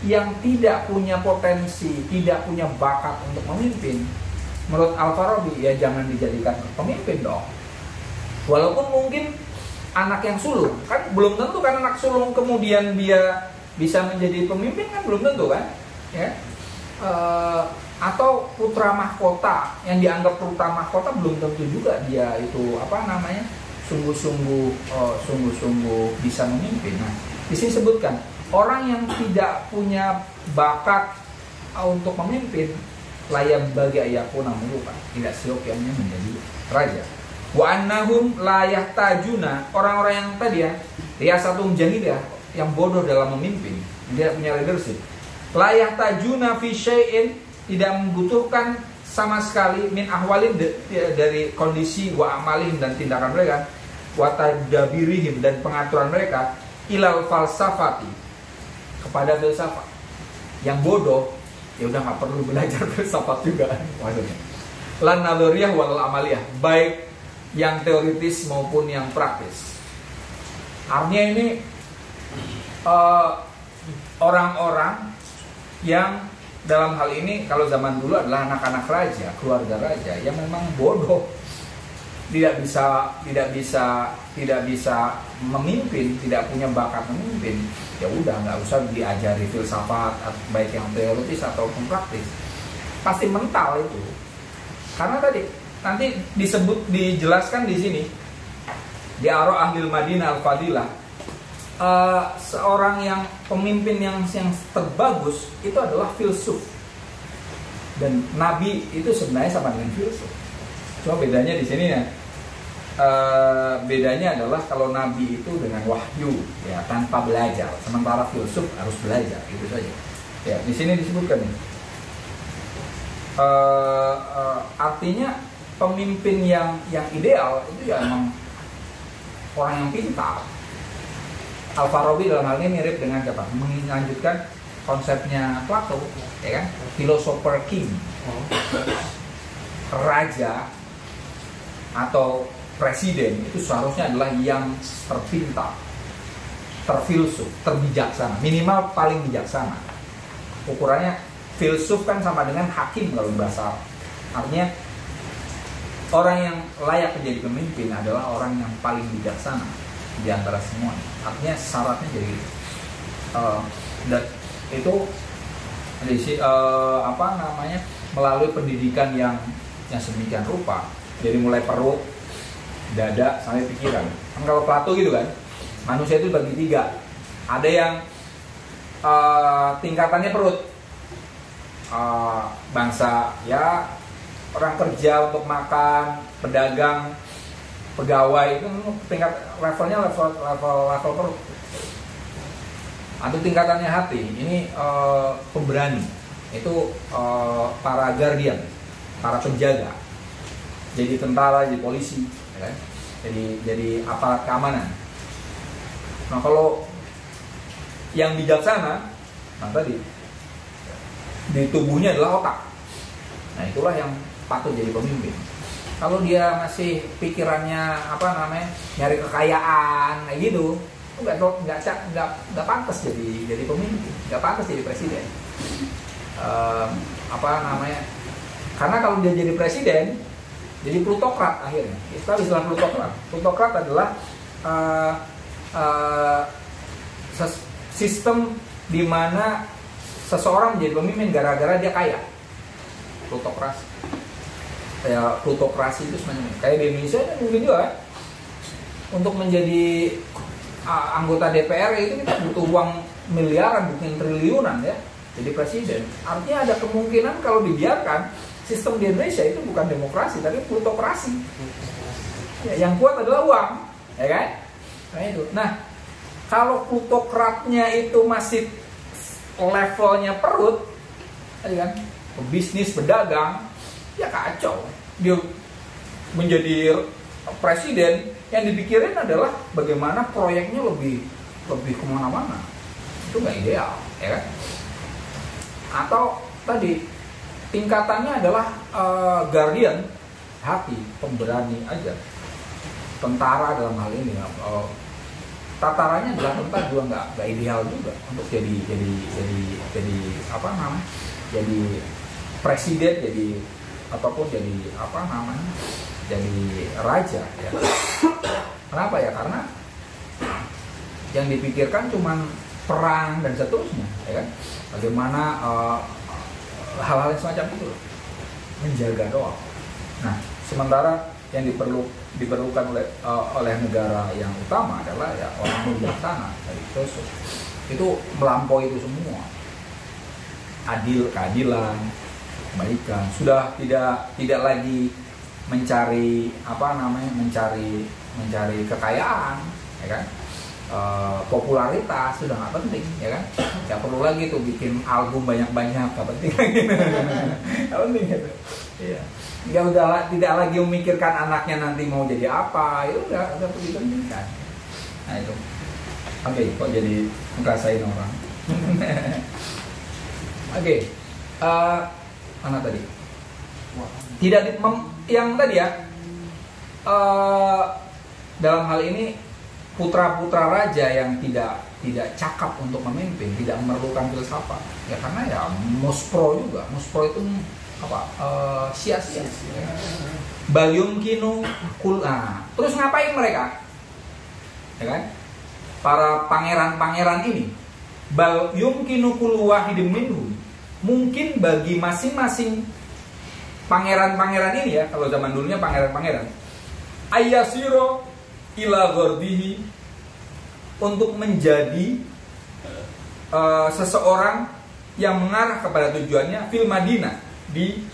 yang tidak punya potensi, tidak punya bakat untuk memimpin, menurut Al-Farabi ya jangan dijadikan pemimpin dong. Walaupun mungkin anak yang sulung, kan belum tentu kan anak sulung kemudian dia bisa menjadi pemimpin, kan belum tentu kan, ya. Atau putra mahkota yang dianggap putra mahkota belum tentu juga dia itu sungguh-sungguh bisa memimpin. Nah, di sini sebutkan orang yang tidak punya bakat untuk memimpin, layam bagi ayakuna mulukan, tidak seyogyanya menjadi raja. Wa annahum la yahtajuna, orang-orang yang tadi ya, riyasatum jahiliyah, yang bodoh dalam memimpin, tidak punya leadership. La yahtajuna fi syai'in, tidak membutuhkan sama sekali min ahwalin, dari kondisi wa amalihim dan tindakan mereka, wa tadabirihim dan pengaturan mereka, ilal falsafati, kepada filsafat. Yang bodoh ya udah nggak perlu belajar filsafat juga maksudnya. Lan nadhariyah wal amaliyah, baik yang teoritis maupun yang praktis. Artinya ini orang-orang yang dalam hal ini kalau zaman dulu adalah anak-anak raja, keluarga raja yang memang bodoh, tidak bisa memimpin, tidak punya bakat memimpin. Ya udah, nggak usah diajari filsafat baik yang teoritis ataupun praktis, pasti mental itu. Karena tadi nanti dijelaskan di sini di Ara Ahlil Madinah Al-Fadilah, seorang yang pemimpin yang terbagus itu adalah filsuf, dan nabi itu sebenarnya sama dengan filsuf. Cuma bedanya di sini ya, bedanya adalah kalau nabi itu dengan wahyu ya, tanpa belajar, sementara filsuf harus belajar, itu saja. Ya, di sini disebutkan nih, artinya pemimpin yang ideal itu ya emang orang yang pintar. Al-Farabi dalam hal ini mirip dengan siapa? Melanjutkan konsepnya Plato, ya kan? Philosopher king, raja atau presiden itu seharusnya adalah yang terpintar, terfilsuf, terbijaksana, minimal paling bijaksana. Ukurannya filsuf kan sama dengan hakim kalau bahasa Arab. Artinya orang yang layak menjadi pemimpin adalah orang yang paling bijaksana di antara semua. Artinya syaratnya jadi dan itu melalui pendidikan yang sedemikian rupa, jadi mulai perut, dada sampai pikiran. Kan kalau Plato gitu kan, manusia itu bagi tiga. Ada yang tingkatannya perut, bangsa ya, orang kerja untuk makan, pedagang, pegawai, itu tingkat levelnya level perut. Atau tingkatannya hati, ini pemberani, itu para guardian, para penjaga, jadi tentara, jadi polisi, ya kan? jadi aparat keamanan. Nah kalau yang bijaksana, nah tadi di tubuhnya adalah otak. Nah itulah yang patut jadi pemimpin. Kalau dia masih pikirannya nyari kekayaan kayak gitu, nggak pantas jadi pemimpin, nggak pantas jadi presiden. Karena kalau dia jadi presiden, jadi plutokrat akhirnya. Istilah plutokrat. Plutokrat adalah sistem di mana seseorang menjadi pemimpin gara-gara dia kaya. Plutokrasi. Kayak plutokrasi itu sebenarnya kayak di Indonesia mungkin juga kan? Untuk menjadi anggota DPR itu kita butuh uang miliaran, bukan triliunan ya, jadi presiden. Artinya ada kemungkinan kalau dibiarkan sistem di Indonesia itu bukan demokrasi tapi plutokrasi. Ya, yang kuat adalah uang, ya kan? Nah itu. Nah kalau plutokratnya itu masih levelnya perut, ya kan? Bisnis, pedagang, ya kacau. Dia menjadi presiden, yang dipikirin adalah bagaimana proyeknya lebih kemana-mana. Itu nggak ideal, ya kan? Atau tadi tingkatannya adalah guardian, hati, pemberani aja, tentara dalam hal ini. Tatarannya adalah tentara juga nggak ideal juga untuk jadi jadi presiden, jadi ataupun jadi jadi raja ya. Kenapa ya? Karena yang dipikirkan cuman perang dan seterusnya, ya kan? Bagaimana hal-hal yang semacam itu menjaga doang. Nah, sementara yang diperlukan oleh negara yang utama adalah ya orang bijaksana, itu melampaui itu semua. Keadilan, kebaikan, sudah tidak lagi mencari mencari kekayaan, ya kan? Popularitas sudah nggak penting, ya kan? Nggak perlu lagi tuh bikin album banyak-banyak, nggak penting lagi. Nggak penting gitu. Iya. Ya udah, tidak lagi memikirkan anaknya nanti mau jadi apa, itu udah dipentingkan. Nah itu. Oke, kok jadi ngerasain orang. Oke, mana tadi? Yang tadi ya, dalam hal ini putra-putra raja yang tidak cakap untuk memimpin, tidak memerlukan filsafat. Ya karena ya muspro juga. Muspro itu apa? Sia-sia. Bal yumkinu terus ngapain mereka? Ya kan? Para pangeran-pangeran ini, bal yumkinu kullu wahidin minhum, mungkin bagi masing-masing pangeran-pangeran ini ya, kalau zaman dulunya pangeran-pangeran, ayyasiro ila ghardihi, untuk menjadi seseorang yang mengarah kepada tujuannya fil Madinah, di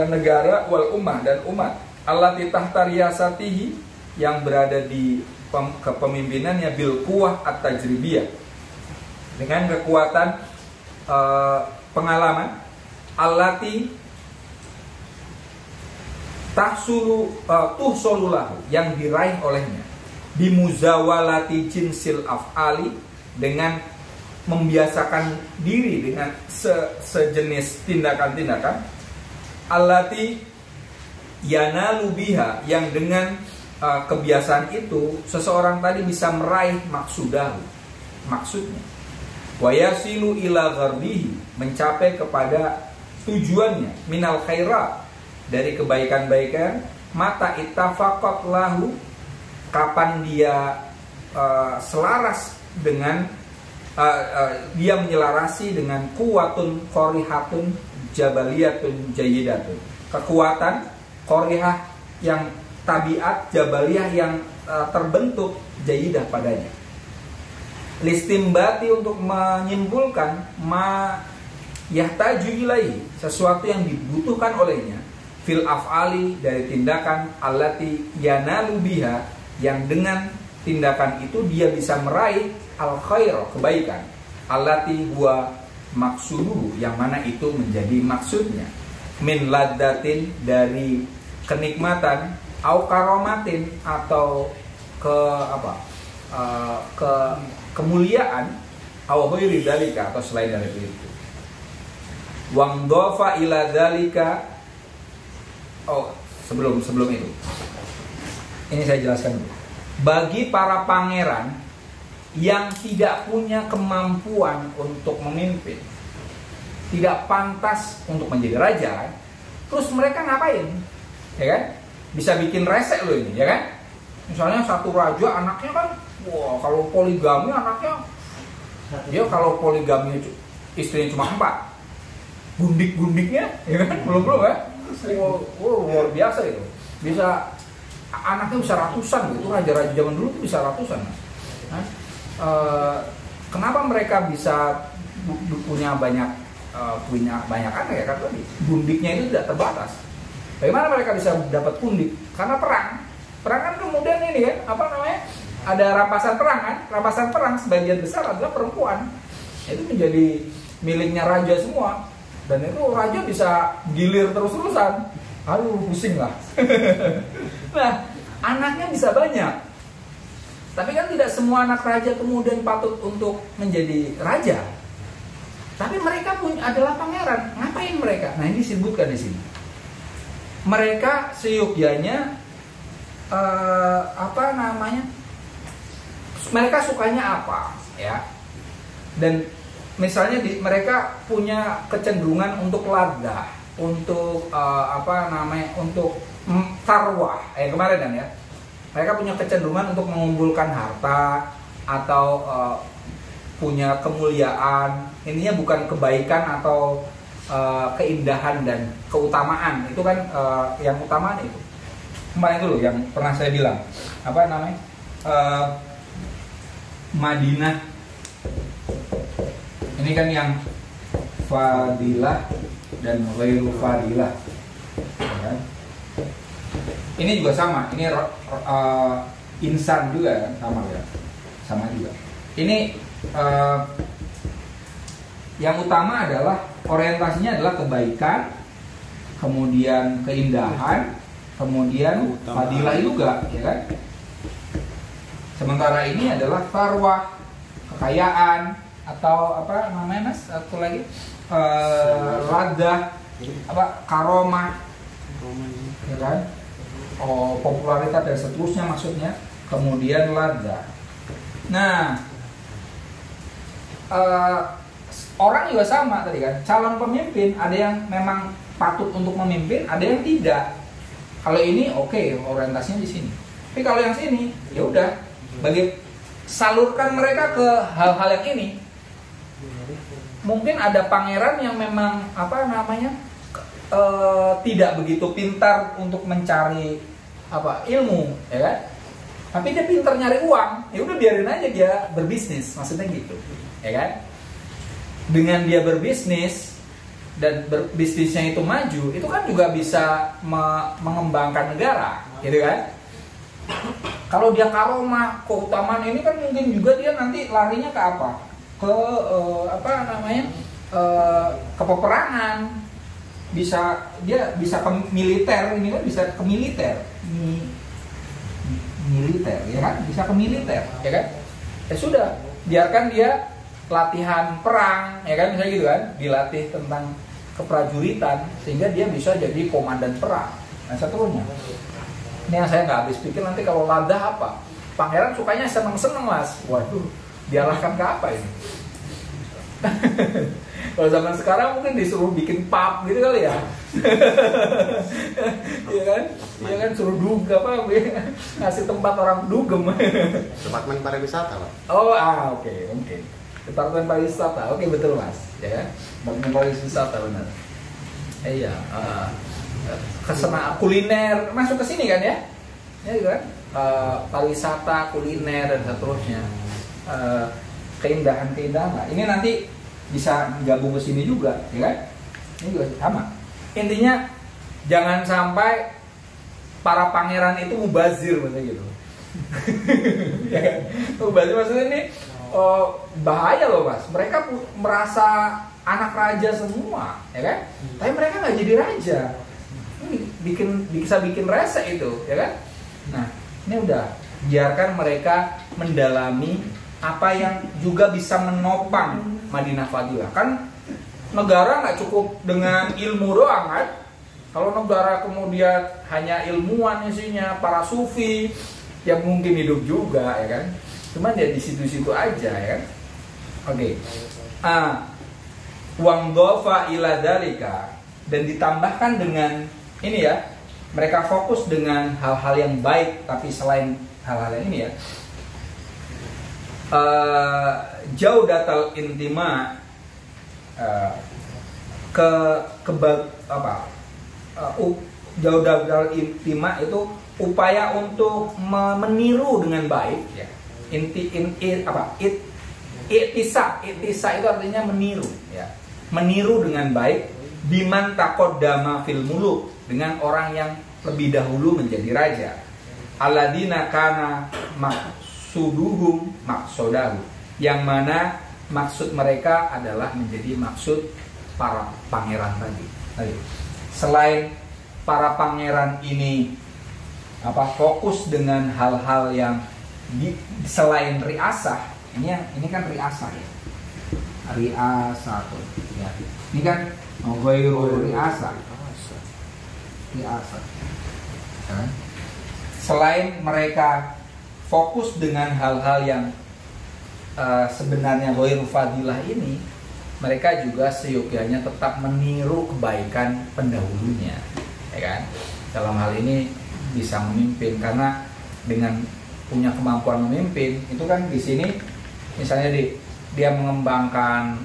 negara wal ummah dan umat, allati tahta riyasatihi, yang berada di kepemimpinannya, bil quwwah at-tajribiyah, dengan kekuatan pengalaman, allati tuhsolulahu, yang diraih olehnya, bimuzawalati jinsil af'ali, dengan membiasakan diri dengan sejenis tindakan-tindakan, allati yanalu biha, yang dengan kebiasaan itu seseorang tadi bisa meraih maksudnya, wa yasilu ila ghardihi, mencapai kepada tujuannya, minal khairat, dari kebaikan-baikan, mata ittafaqat lahu, kapan dia selaras dengan dia menyelarasi dengan kuwatun qorihatun jabaliyatun jayyidatun, kekuatan qorihah yang tabiat, jabaliyah yang terbentuk jayidah padanya, listimbati, untuk menyimpulkan ma yahtaju ilaihi, sesuatu yang dibutuhkan olehnya, fil af'ali, dari tindakan, allati yanalu biha, yang dengan tindakan itu dia bisa meraih al khair, kebaikan, allati huwa maksuduhu, yang mana itu menjadi maksudnya, min laddatin, dari kenikmatan, au karomatin, atau kemuliaan, au ghairi dzalika, atau selain dari itu. Wang dofa ila dzalika, sebelum itu ini saya jelaskan dulu. Bagi para pangeran yang tidak punya kemampuan untuk memimpin, tidak pantas untuk menjadi raja, terus mereka ngapain? Ya kan? Bisa bikin resek loh ini, ya kan? Misalnya satu raja anaknya kan, wah, kalau poligami anaknya, dia kalau poligami istrinya cuma 4, gundik-gundiknya, ya kan? Belum ya? Luar biasa itu. Bisa anaknya bisa ratusan gitu. Raja-raja zaman dulu tuh bisa ratusan. Nah, kenapa mereka bisa punya banyak anak ya? Karena gundiknya itu tidak terbatas. Bagaimana mereka bisa dapat pundik? Karena perang kan kemudian ini kan, ada rampasan perang kan? Rampasan perang sebagian besar adalah perempuan. Itu menjadi miliknya raja semua. Dan itu raja bisa gilir terus-terusan. Aduh, pusing lah. Nah, anaknya bisa banyak. Tapi kan tidak semua anak raja kemudian patut untuk menjadi raja. Tapi mereka pun adalah pangeran. Ngapain mereka? Nah, ini disebutkan di sini. Mereka seyogyanya mereka sukanya apa, ya? Dan misalnya mereka punya kecenderungan untuk ladah, untuk untuk tarwah. Kemarin kan ya, mereka punya kecenderungan untuk mengumpulkan harta atau punya kemuliaan. Intinya bukan kebaikan atau keindahan dan keutamaan. Itu kan yang utama itu. Kemarin itu loh yang pernah saya bilang, Madinah. Ini kan yang fadilah dan ghairu fadilah, ya. Ini juga sama. Ini insan juga kan, sama juga. Ini yang utama adalah orientasinya adalah kebaikan, kemudian keindahan, kemudian fadilah juga, ya kan? Sementara ini adalah farwah, kekayaan, atau satu lagi ladah, karomah, ya kan? popularitas dan seterusnya maksudnya. Kemudian ladza. Nah, orang juga sama tadi kan, calon pemimpin ada yang memang patut untuk memimpin, ada yang tidak. Kalau ini oke, orientasinya di sini. Tapi kalau yang sini, ya udah, salurkan mereka ke hal-hal yang ini. Mungkin ada pangeran yang memang tidak begitu pintar untuk mencari ilmu, ya kan? Tapi dia pintar nyari uang, ya udah biarin aja dia berbisnis, maksudnya gitu, ya kan? Dengan dia berbisnis dan bisnisnya itu maju, itu kan juga bisa mengembangkan negara, gitu kan? Kalau dia karomah, keutamaan ini kan mungkin juga dia nanti larinya ke apa? Ke ke peperangan. Dia bisa ke militer, ini kan bisa ke militer. Militer, ya kan? Bisa ke militer, ya kan? Ya sudah, biarkan dia latihan perang, ya kan? Misalnya gitu kan, dilatih tentang keprajuritan sehingga dia bisa jadi komandan perang. Nah, seterusnya. Ini yang saya nggak habis pikir nanti kalau ladza apa? Pangeran sukanya seneng-seneng, Mas. Waduh, diarahkan ke apa ini? Kalau zaman sekarang mungkin disuruh bikin pub gitu kali ya. Iya kan? Iya kan, suruh ngasih tempat orang dugem. Departemen pariwisata, Pak. Oh, oke. Departemen pariwisata. Oke, betul, Mas. Ya kan? Departemen pariwisata benar. Iya, kesana kuliner masuk ke sini kan ya? Ya kan? Pariwisata, kuliner dan seterusnya. Keindahan. Nah, ini nanti bisa gabung ke sini juga, ya kan? Ini juga sama. Intinya jangan sampai para pangeran itu mubazir maksudnya gitu. Ya kan? Mubazir maksudnya ini bahaya loh, Mas. Mereka merasa anak raja semua, ya kan? Tapi mereka nggak jadi raja. Ini bisa bikin rese itu, ya kan? Nah, ini udah biarkan mereka mendalami apa yang juga bisa menopang Madinah Fadilah. Kan negara nggak cukup dengan ilmu doang kan? Kalau negara kemudian hanya ilmuwan isinya, para sufi yang mungkin hidup juga, ya kan? Cuman ya di situ-situ aja, ya kan? Oke. Wang dofa ila dalika, dan ditambahkan dengan ini ya, mereka fokus dengan hal-hal yang baik, tapi selain hal-hal yang ini ya, jaudatal intima, jaudatal intima itu upaya untuk meniru dengan baik ya. Itisa itu artinya meniru ya. Meniru dengan baik biman taqaddama fil muluk, dengan orang yang lebih dahulu menjadi raja. Alladzina kana maksudahu, yang mana maksud mereka adalah menjadi maksud para pangeran tadi. Selain para pangeran ini fokus dengan hal-hal yang selain riasah, ini kan riasah ya. Riasah tuh ya. Ini kan ghairu riasah. Riasah. Ya. Selain mereka fokus dengan hal-hal yang sebenarnya ghairu fadilah ini, mereka juga seyogyanya tetap meniru kebaikan pendahulunya, ya kan? Dalam hal ini bisa memimpin, karena dengan punya kemampuan memimpin itu kan di sini misalnya dia mengembangkan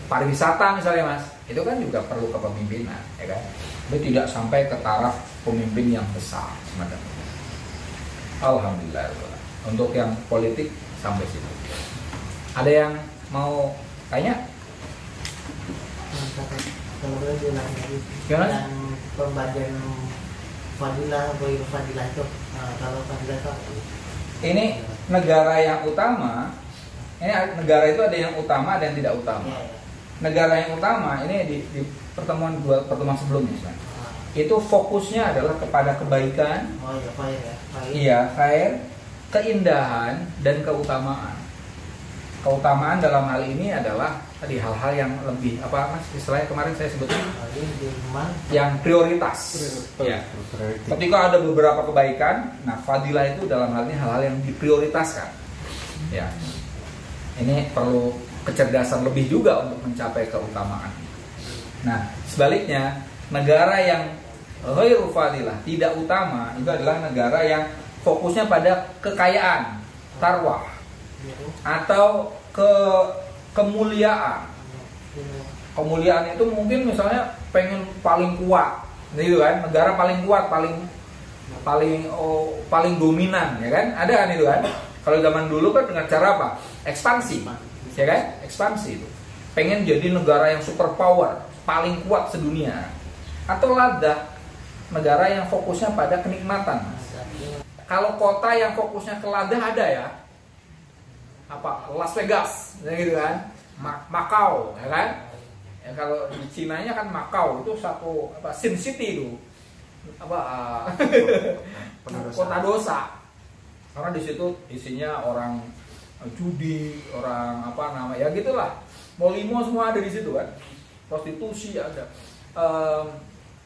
pariwisata misalnya, Mas, itu kan juga perlu kepemimpinan, ya kan? Tapi tidak sampai ke taraf pemimpin yang besar semacam itu. Alhamdulillah. Untuk yang politik sampai situ. Ada yang mau tanya? Yang pembagian fadilah atau fadilah itu, kalau fadilah itu ini negara yang utama. Ini negara itu ada yang utama, ada yang tidak utama. Negara yang utama ini di pertemuan sebelumnya, itu fokusnya adalah kepada kebaikan, iya, khair, keindahan dan keutamaan. Keutamaan dalam hal ini adalah tadi hal-hal yang lebih apa mas istilahnya kemarin saya sebutin yang prioritas. Ya. Ketika ada beberapa kebaikan, nah fadilah itu dalam hal ini hal-hal yang diprioritaskan. Ya, ini perlu kecerdasan lebih juga untuk mencapai keutamaan. Nah sebaliknya negara yang ghairu fadilah, tidak utama, itu adalah negara yang fokusnya pada kekayaan, tarwah, atau kemuliaan. Kemuliaan itu mungkin misalnya pengen paling kuat, gitu kan? Negara paling kuat, paling dominan, ya kan? Ada kan itu kan? Kalau zaman dulu kan dengan cara apa? Ekspansi, ya kan? Ekspansi itu. Pengen jadi negara yang super power, paling kuat sedunia. Atau ladah, negara yang fokusnya pada kenikmatan. Kalau kota yang fokusnya ke ladah ada ya, apa Las Vegas, gitu kan? Macau, ya kan? Ya, kalau di Cinanya kan Macau itu satu apa Sin City itu apa kota dosa, karena di situ isinya orang judi, orang apa nama ya gitulah, molimo semua ada di situ kan, prostitusi ada.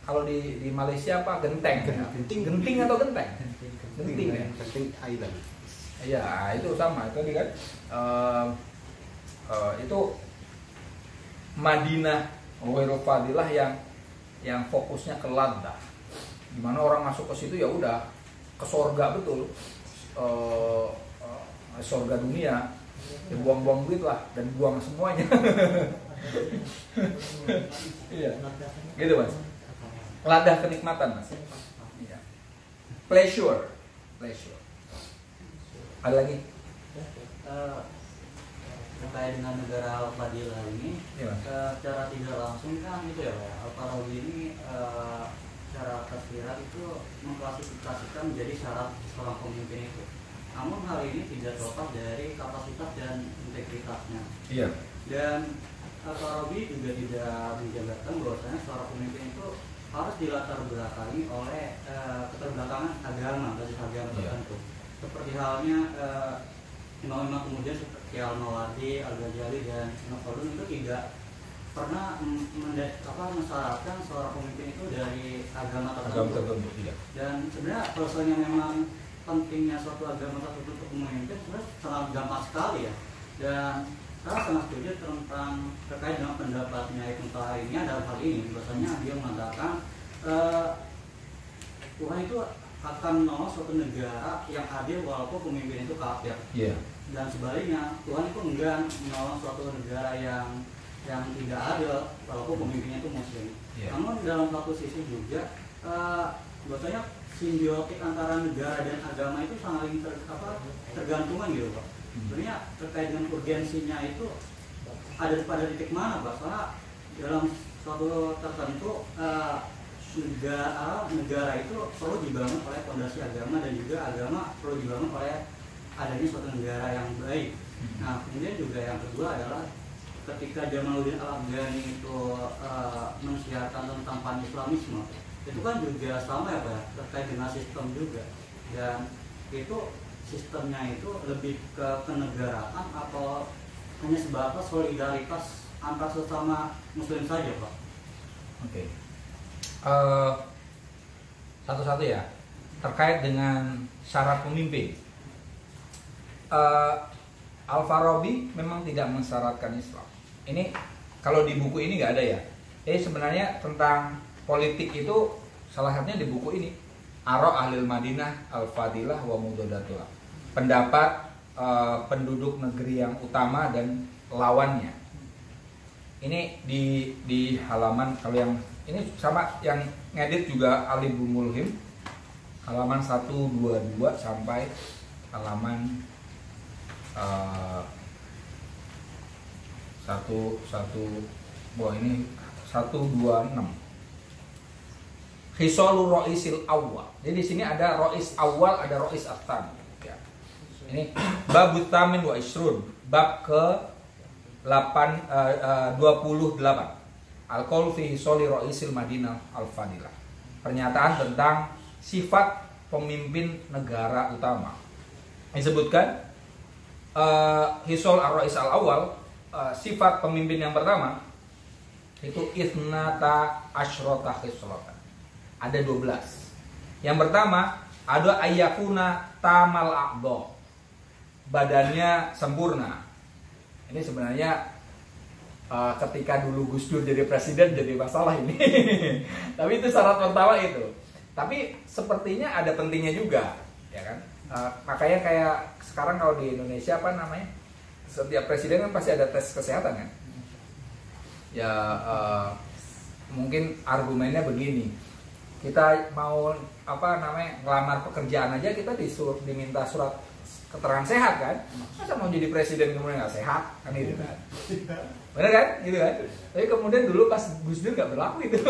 Kalau di Malaysia apa genting atau genteng ya? Genting Island. Iya itu sama itu kan. Itu Madinah ghairu fadilah yang fokusnya ke ladah, dimana orang masuk ke situ ya udah ke surga betul, surga dunia, ya buang-buang duit lah dan buang semuanya. Iya, gitu mas. Ladah kenikmatan mas. Iya. Pleasure. Ada lagi? Terkait dengan negara Al-Fadilah ini, ya, secara tidak langsung kan itu ya, Al-Farabi ini secara tersirat itu mengklasifikasikan menjadi syarat seorang pemimpin itu. Namun hal ini tidak terlepas dari kapasitas dan integritasnya. Iya. Dan Al-Farabi juga tidak menjabarkan bahwasanya seorang pemimpin itu harus dilatar belakangi oleh keterbelakangan agama, basis agama tertentu. Seperti halnya imam-imam kemudian seperti Al-Mawardi, Al-Ghazali dan Nakhaldun itu tidak pernah mensyaratkan seorang pemimpin itu dari agama tertentu. Dan sebenarnya prosesnya memang pentingnya suatu agama tertentu untuk memimpin sebenarnya sangat gampang sekali ya. Dan saya sangat setuju tentang terkait dengan pendapatnya Ibnu Taimiyah dalam hal ini. Biasanya dia mengatakan Tuhan itu akan menolong suatu negara yang adil walaupun pemimpin itu kafir. Yeah. Dan sebaliknya Tuhan itu enggan menolong suatu negara yang tidak adil walaupun pemimpinnya itu muslim. Yeah. Namun dalam satu sisi juga biasanya simbiotik antara negara dan agama itu saling tergantungan gitu Pak. Sebenarnya terkait dengan urgensinya itu ada pada titik mana Pak? Soalnya dalam suatu tertentu negara itu perlu dibangun oleh fondasi agama dan juga agama perlu dibangun oleh adanya suatu negara yang baik. Nah kemudian juga yang kedua adalah ketika Jamaluddin Al-Afghani itu mensiarkan tentang pan-Islamisme, itu kan juga sama ya Pak, terkait dengan sistem juga. Dan itu sistemnya itu lebih ke kenegaraan atau hanya sebatas solidaritas antar sesama muslim saja Pak? Oke. Satu-satu ya, terkait dengan syarat pemimpin. Al-Farabi memang tidak mensyaratkan Islam. Ini kalau di buku ini nggak ada ya. Sebenarnya tentang politik itu salah satunya di buku ini, Ara Ahlil Madinah Al-Fadilah wa Mudadatul. Pendapat penduduk negeri yang utama dan lawannya. Ini di halaman, kalau yang ini sama yang ngedit juga Ali Bumulhim, halaman 122 sampai halaman 126. Khisalur Roisil Awal. Jadi di sini ada Rois Awal, ada Rois Atan. Ya. Ini bab Tamin wa Isrun, bab ke 28. Al-Qaul fi Hisoli Roisil Madinah Al-Fadilah. Pernyataan tentang sifat pemimpin negara utama. Disebutkan Hisol Ar-Rois Al-Awal, sifat pemimpin yang pertama itu isnata asyrota khislatan. Ada 12. Yang pertama ada ayyakuna tamal a'dha. Badannya sempurna. Ini sebenarnya ketika dulu Gus Dur jadi presiden jadi masalah ini. Tapi itu syarat pertama itu. Tapi sepertinya ada pentingnya juga, ya kan? Makanya kayak sekarang kalau di Indonesia apa namanya? Setiap presiden kan pasti ada tes kesehatan kan? Ya mungkin argumennya begini. Kita mau apa namanya ngelamar pekerjaan aja kita diminta surat keterangan sehat kan? Masa mau jadi presiden kemudian nggak sehat kan itu kan? Bener kan? Gitu kan? Tapi kemudian dulu pas Gus Dur nggak berlaku itu.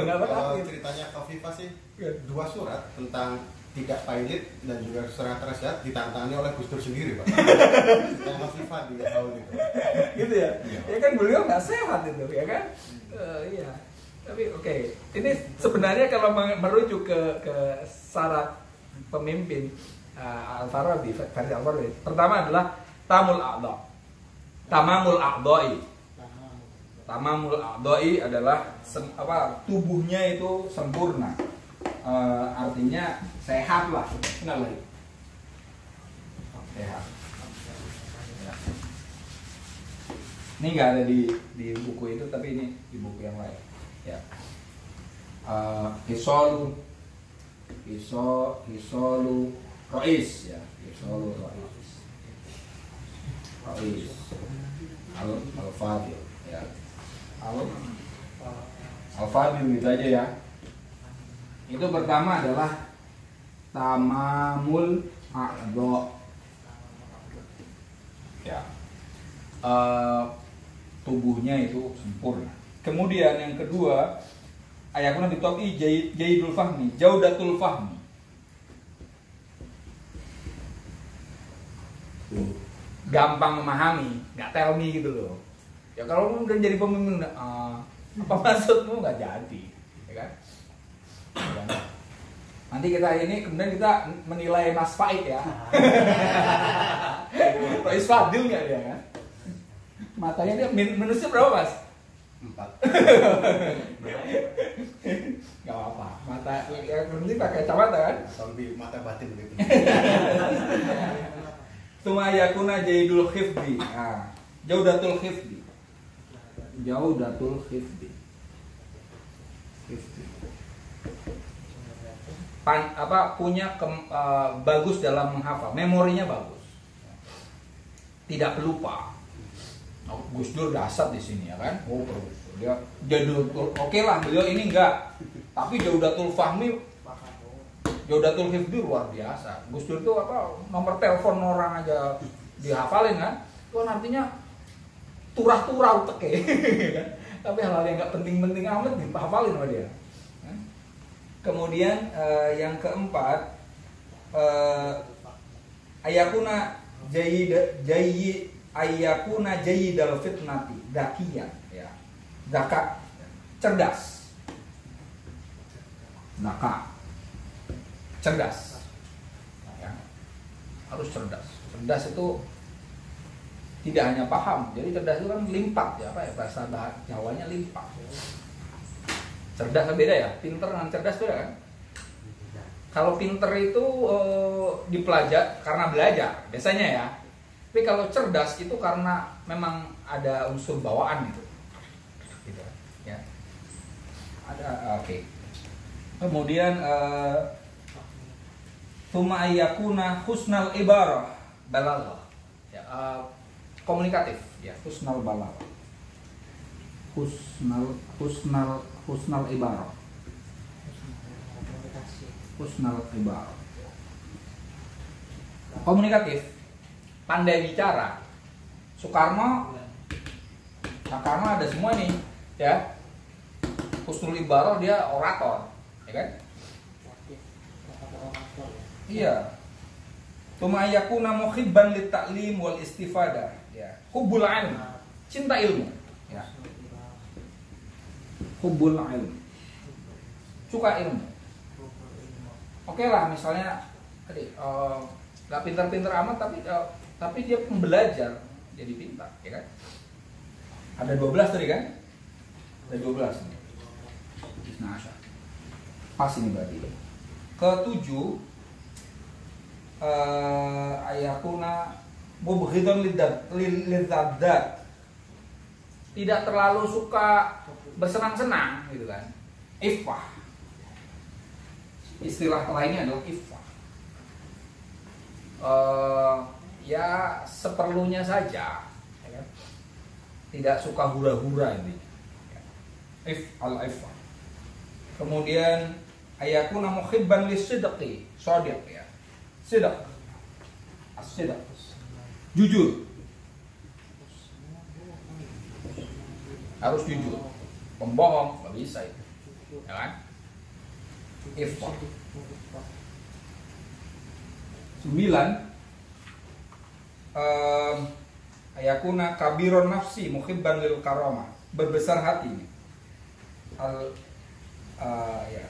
Nggak berlaku. Ceritanya Kofifa sih 2 surat tentang tidak pilot dan juga surat sehat ditantangani oleh Gus Dur sendiri Pak. Yang Kofifa di tahun itu. Gitu ya? Ya kan beliau nggak sehat itu ya kan? Iya. Tapi oke. Ini sebenarnya kalau merujuk ke syarat pemimpin Al-Farabi, versi Al-Farabi. Pertama adalah tamul a'dha. Tamamul a'dha'i. Tamamul a'dha'i adalah tubuhnya itu sempurna. Artinya sehat lah. Benar lagi. Sehat. Ya. Ini nggak ada di buku itu, tapi ini di buku yang lain. Ya. Hisolu Rois ya, Hisolu Rois. Al-Fadil ya. Al-Fadil gitu aja ya. Itu pertama adalah tamamul a'dha. Ya. Tubuhnya itu sempurna. Kemudian yang kedua, ayakuna bitopi jaidul fahmi, jaudatul fahmi. Gampang memahami, nggak tell me gitu loh. Ya kalau udah jadi pemimpin, apa maksudmu nggak jadi, ya kan? Nanti kita ini kemudian kita menilai Mas Faid ya. Rois Fadil nggak dia kan? Matanya dia minusnya berapa Mas? 4. Gak apa-apa. Mata yang penting pakai kacamata kan? Atau lebih mata batin begitu. Tuma yakuna jaidul khifdi. Nah, jaudatul khifdi. Jaudatul khifdi. Punya bagus dalam menghafal, memorinya bagus. Tidak pelupa. Gus Dur dasar di sini ya kan? Oh, dia jaudatul. Oke lah, beliau ini enggak. Tapi jaudatul fahmi, jaudatul hifdi luar biasa. Gus Dur itu nomor telepon orang aja dihafalin kan? Itu nantinya turah-turah utek kan? Tapi hal-hal yang nggak penting-penting amat dihafalin sama dia. Kemudian yang keempat, ayakuna ayakuna jayyidal fitnati dakiyan ya. Daka cerdas. Daka cerdas. Ya. Harus cerdas. Cerdas itu tidak hanya paham. Jadi cerdas itu kan limpat ya, bahasa Jawanya limpat. Cerdas beda ya, pinter dengan cerdas beda kan? Kalau pinter itu dipelajari karena belajar biasanya ya. Tapi kalau cerdas itu karena memang ada unsur bawaan gitu ya. Ada oke. Kemudian Tuma ayyakuna husnal ibarah balaghah ya, komunikatif ya, husnal balaghah. Husnal ibarah. Husnal ibarah. Komunikatif, pandai bicara. Soekarno ada semua nih ya. Husnul ibarah, dia orator ya kan? Iya. Tuma yakuna muhibban lit ta'lim wal istifadah ya. Hubbul ilm, cinta ilmu ya. Hubbul ilm, suka ilmu. Oke lah, misalnya tadi nggak pintar-pintar amat tapi dia pembelajar jadi pintar ya kan. Ada 12 tadi kan? Ada 12 nih. Isna Asyar. Pas ini berarti. Ketujuh, ayakuna mubghidun lidzat. Tidak terlalu suka bersenang-senang gitu kan. Iffah. Istilah lainnya adalah iffah. Ya seperlunya saja, ya kan? Tidak suka hura-hura intinya. Iffah. Kemudian ayakuna muhibban lisidqi, shadiq ya. Sidq. As-sidq. Jujur. Harus jujur. Pembohong nggak bisa itu. Ya kan? Iffah. 9. Ayakuna kabiron nafsi muhibban lil karamah. Berbesar hati. Ya.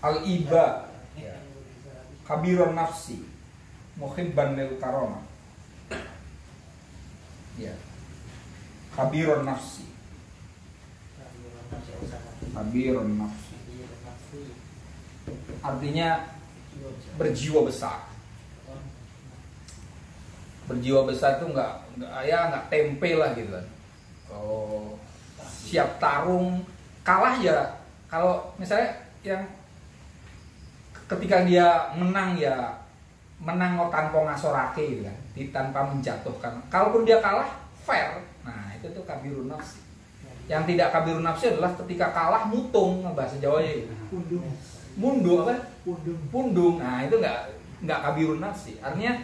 Al-iba ya. Kabiron nafsi muhibban lil karamah. Ya. Kabiron nafsi. Kabiron nafsi. Artinya berjiwa besar. Berjiwa besar itu nggak tempe lah gitu kan. Oh, siap tarung, kalah ya. Kalau misalnya yang ketika dia menang ya menang tanpa ngasorake gitu kan, tanpa menjatuhkan. Kalaupun dia kalah fair, nah itu tuh kabirun nafsi. Yang tidak kabirun nafsi adalah ketika kalah mutung, bahasa Jawanya gitu. Mundung apa? Pundung. Nah itu nggak kabirun nafsi. Artinya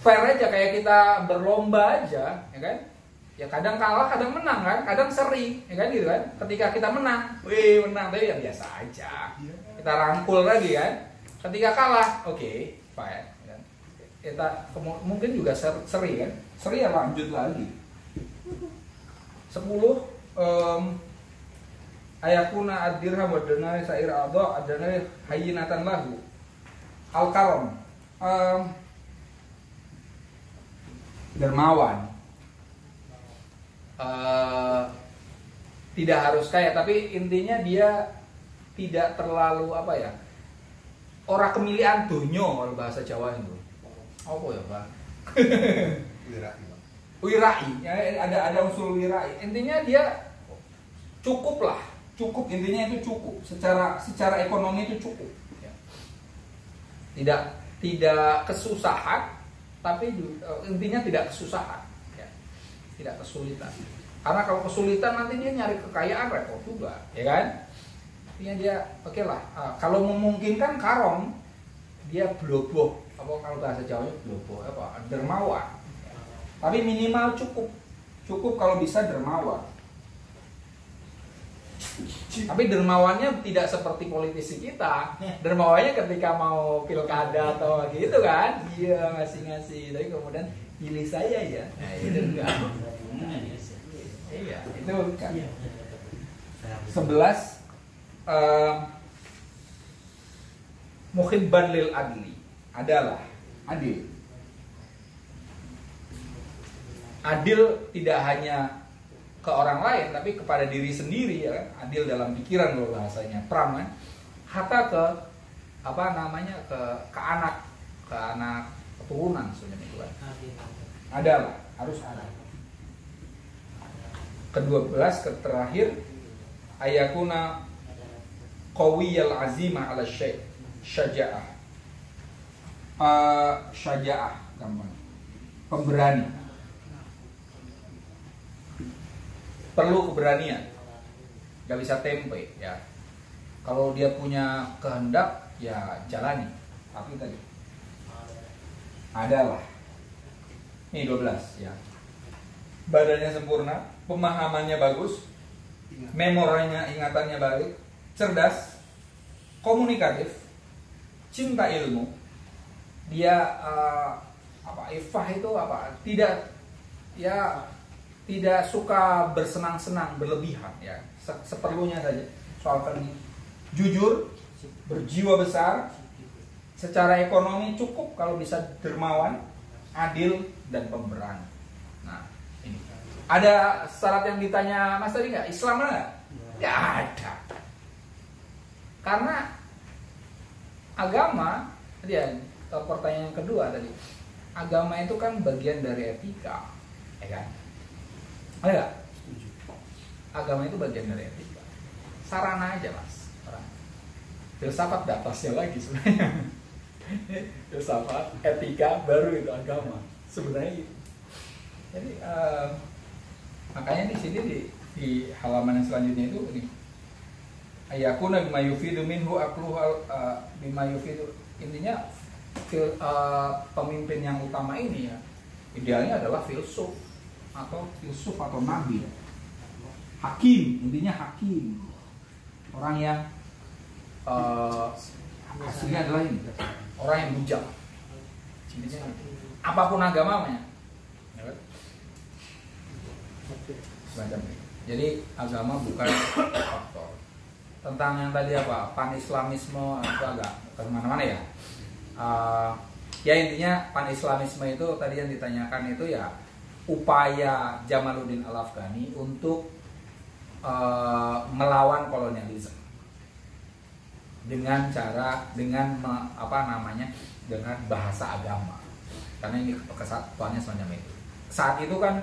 fair aja, kayak kita berlomba aja, ya kan? Ya kadang kalah, kadang menang kan, kadang seri, ya kan gitu kan? Ketika kita menang, menang, tapi ya biasa aja. Kita rangkul lagi kan. Ketika kalah, oke, fair. Kan? Kita mungkin juga seri kan? Seri ya lanjut lagi. 10. Ayakuna ad-dirham wa dinari sa'ir adha adana hayyinatan lahu. Al-karam. Dermawan. Tidak harus kaya, tapi intinya dia tidak terlalu apa ya, ora kemilian donyo kalau bahasa Jawa itu. Apa ya Pak? Wirai. Ya, ada unsur wirai. Intinya dia cukup lah, cukup, intinya itu cukup. Secara ekonomi itu cukup. Ya. Tidak kesusahan, tapi intinya tidak kesusahan. Tidak kesulitan, karena kalau kesulitan nanti dia nyari kekayaan repot juga, ya kan? Artinya dia oke lah. Kalau memungkinkan karom, dia bloboh, apa kalau bahasa Jawanya bloboh apa? Dermawan. Tapi minimal cukup kalau bisa dermawan. Tapi dermawannya tidak seperti politisi kita. Dermawannya ketika mau pilkada atau gitu kan, dia ngasih, tapi kemudian pilih saya ya. Nah, itu enggak. Iya, itu kan. 11. Muhibban lil adli, adalah adil. Adil tidak hanya ke orang lain, tapi kepada diri sendiri, ya kan? Adil dalam pikiran loh bahasanya, pram kan. Hatta ke apa namanya, ke anak keturunan sebenarnya itu kan. Adalah, harus ada. Ke-12, terakhir, ayakuna qawiyal azimah ala syai', syaja'ah. Syaja'ah gampang. Pemberani. Perlu keberanian. Gak bisa tempe ya. Kalau dia punya kehendak ya jalani. Tapi tadi adalah ini 12 ya. Badannya sempurna, pemahamannya bagus, memorinya, ingatannya baik, cerdas, komunikatif, cinta ilmu. Dia iffah itu apa? Tidak suka bersenang-senang berlebihan ya. Seperlunya saja. Soalkan jujur, berjiwa besar, secara ekonomi cukup kalau bisa dermawan, adil dan pemberani. Ada syarat yang ditanya Mas tadi nggak? Islam nggak? Nggak ada. Karena agama, dia pertanyaan yang kedua tadi, agama itu kan bagian dari etika, ya kan? Ada nggak? Agama itu bagian dari etika. Sarana aja mas. Filsafat atasnya lagi sebenarnya. Filsafat, etika, baru itu agama. Sebenarnya gitu. Jadi makanya di sini di halaman yang selanjutnya itu ini ayakuna bima yufidu minhu aqluhu bima yufidu, intinya pemimpin yang utama ini ya idealnya adalah filsuf atau nabi, hakim, intinya hakim, orang yang hasilnya adalah ini, orang yang bijak, apapun agamanya. Semacam itu. Jadi agama bukan faktor. Tentang yang tadi apa pan-islamisme itu agak kemana-mana ya. Ya intinya pan-islamisme itu tadi yang ditanyakan itu ya upaya Jamaluddin Al-Afghani untuk melawan kolonialisme dengan cara dengan bahasa agama. Karena ini kesatuannya semacam itu. Saat itu kan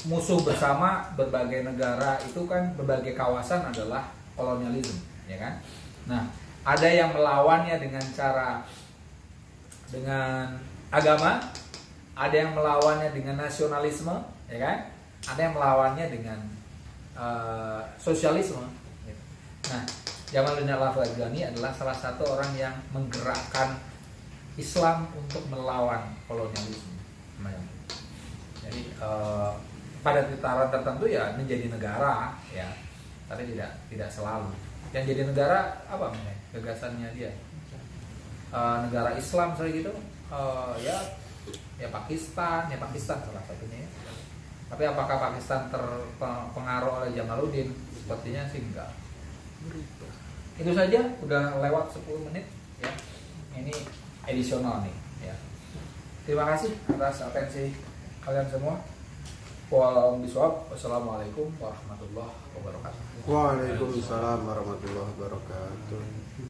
musuh bersama berbagai negara itu kan berbagai kawasan adalah kolonialisme, ya kan? Nah, ada yang melawannya dengan agama, ada yang melawannya dengan nasionalisme, ya kan? Ada yang melawannya dengan sosialisme. Nah, Jamaluddin Al-Afghani adalah salah satu orang yang menggerakkan Islam untuk melawan kolonialisme. Jadi pada tataran tertentu ya menjadi negara ya, tapi tidak selalu. Yang jadi negara apa namanya gagasannya dia, negara Islam saya gitu, ya Pakistan salah satunya ya. Tapi apakah Pakistan terpengaruh oleh Jamaluddin? Sepertinya sih enggak. Itu saja, udah lewat 10 menit ya. Ini edisional nih ya. Terima kasih atas atensi kalian semua. Wassalamualaikum warahmatullahi wabarakatuh. Waalaikumsalam warahmatullahi wabarakatuh.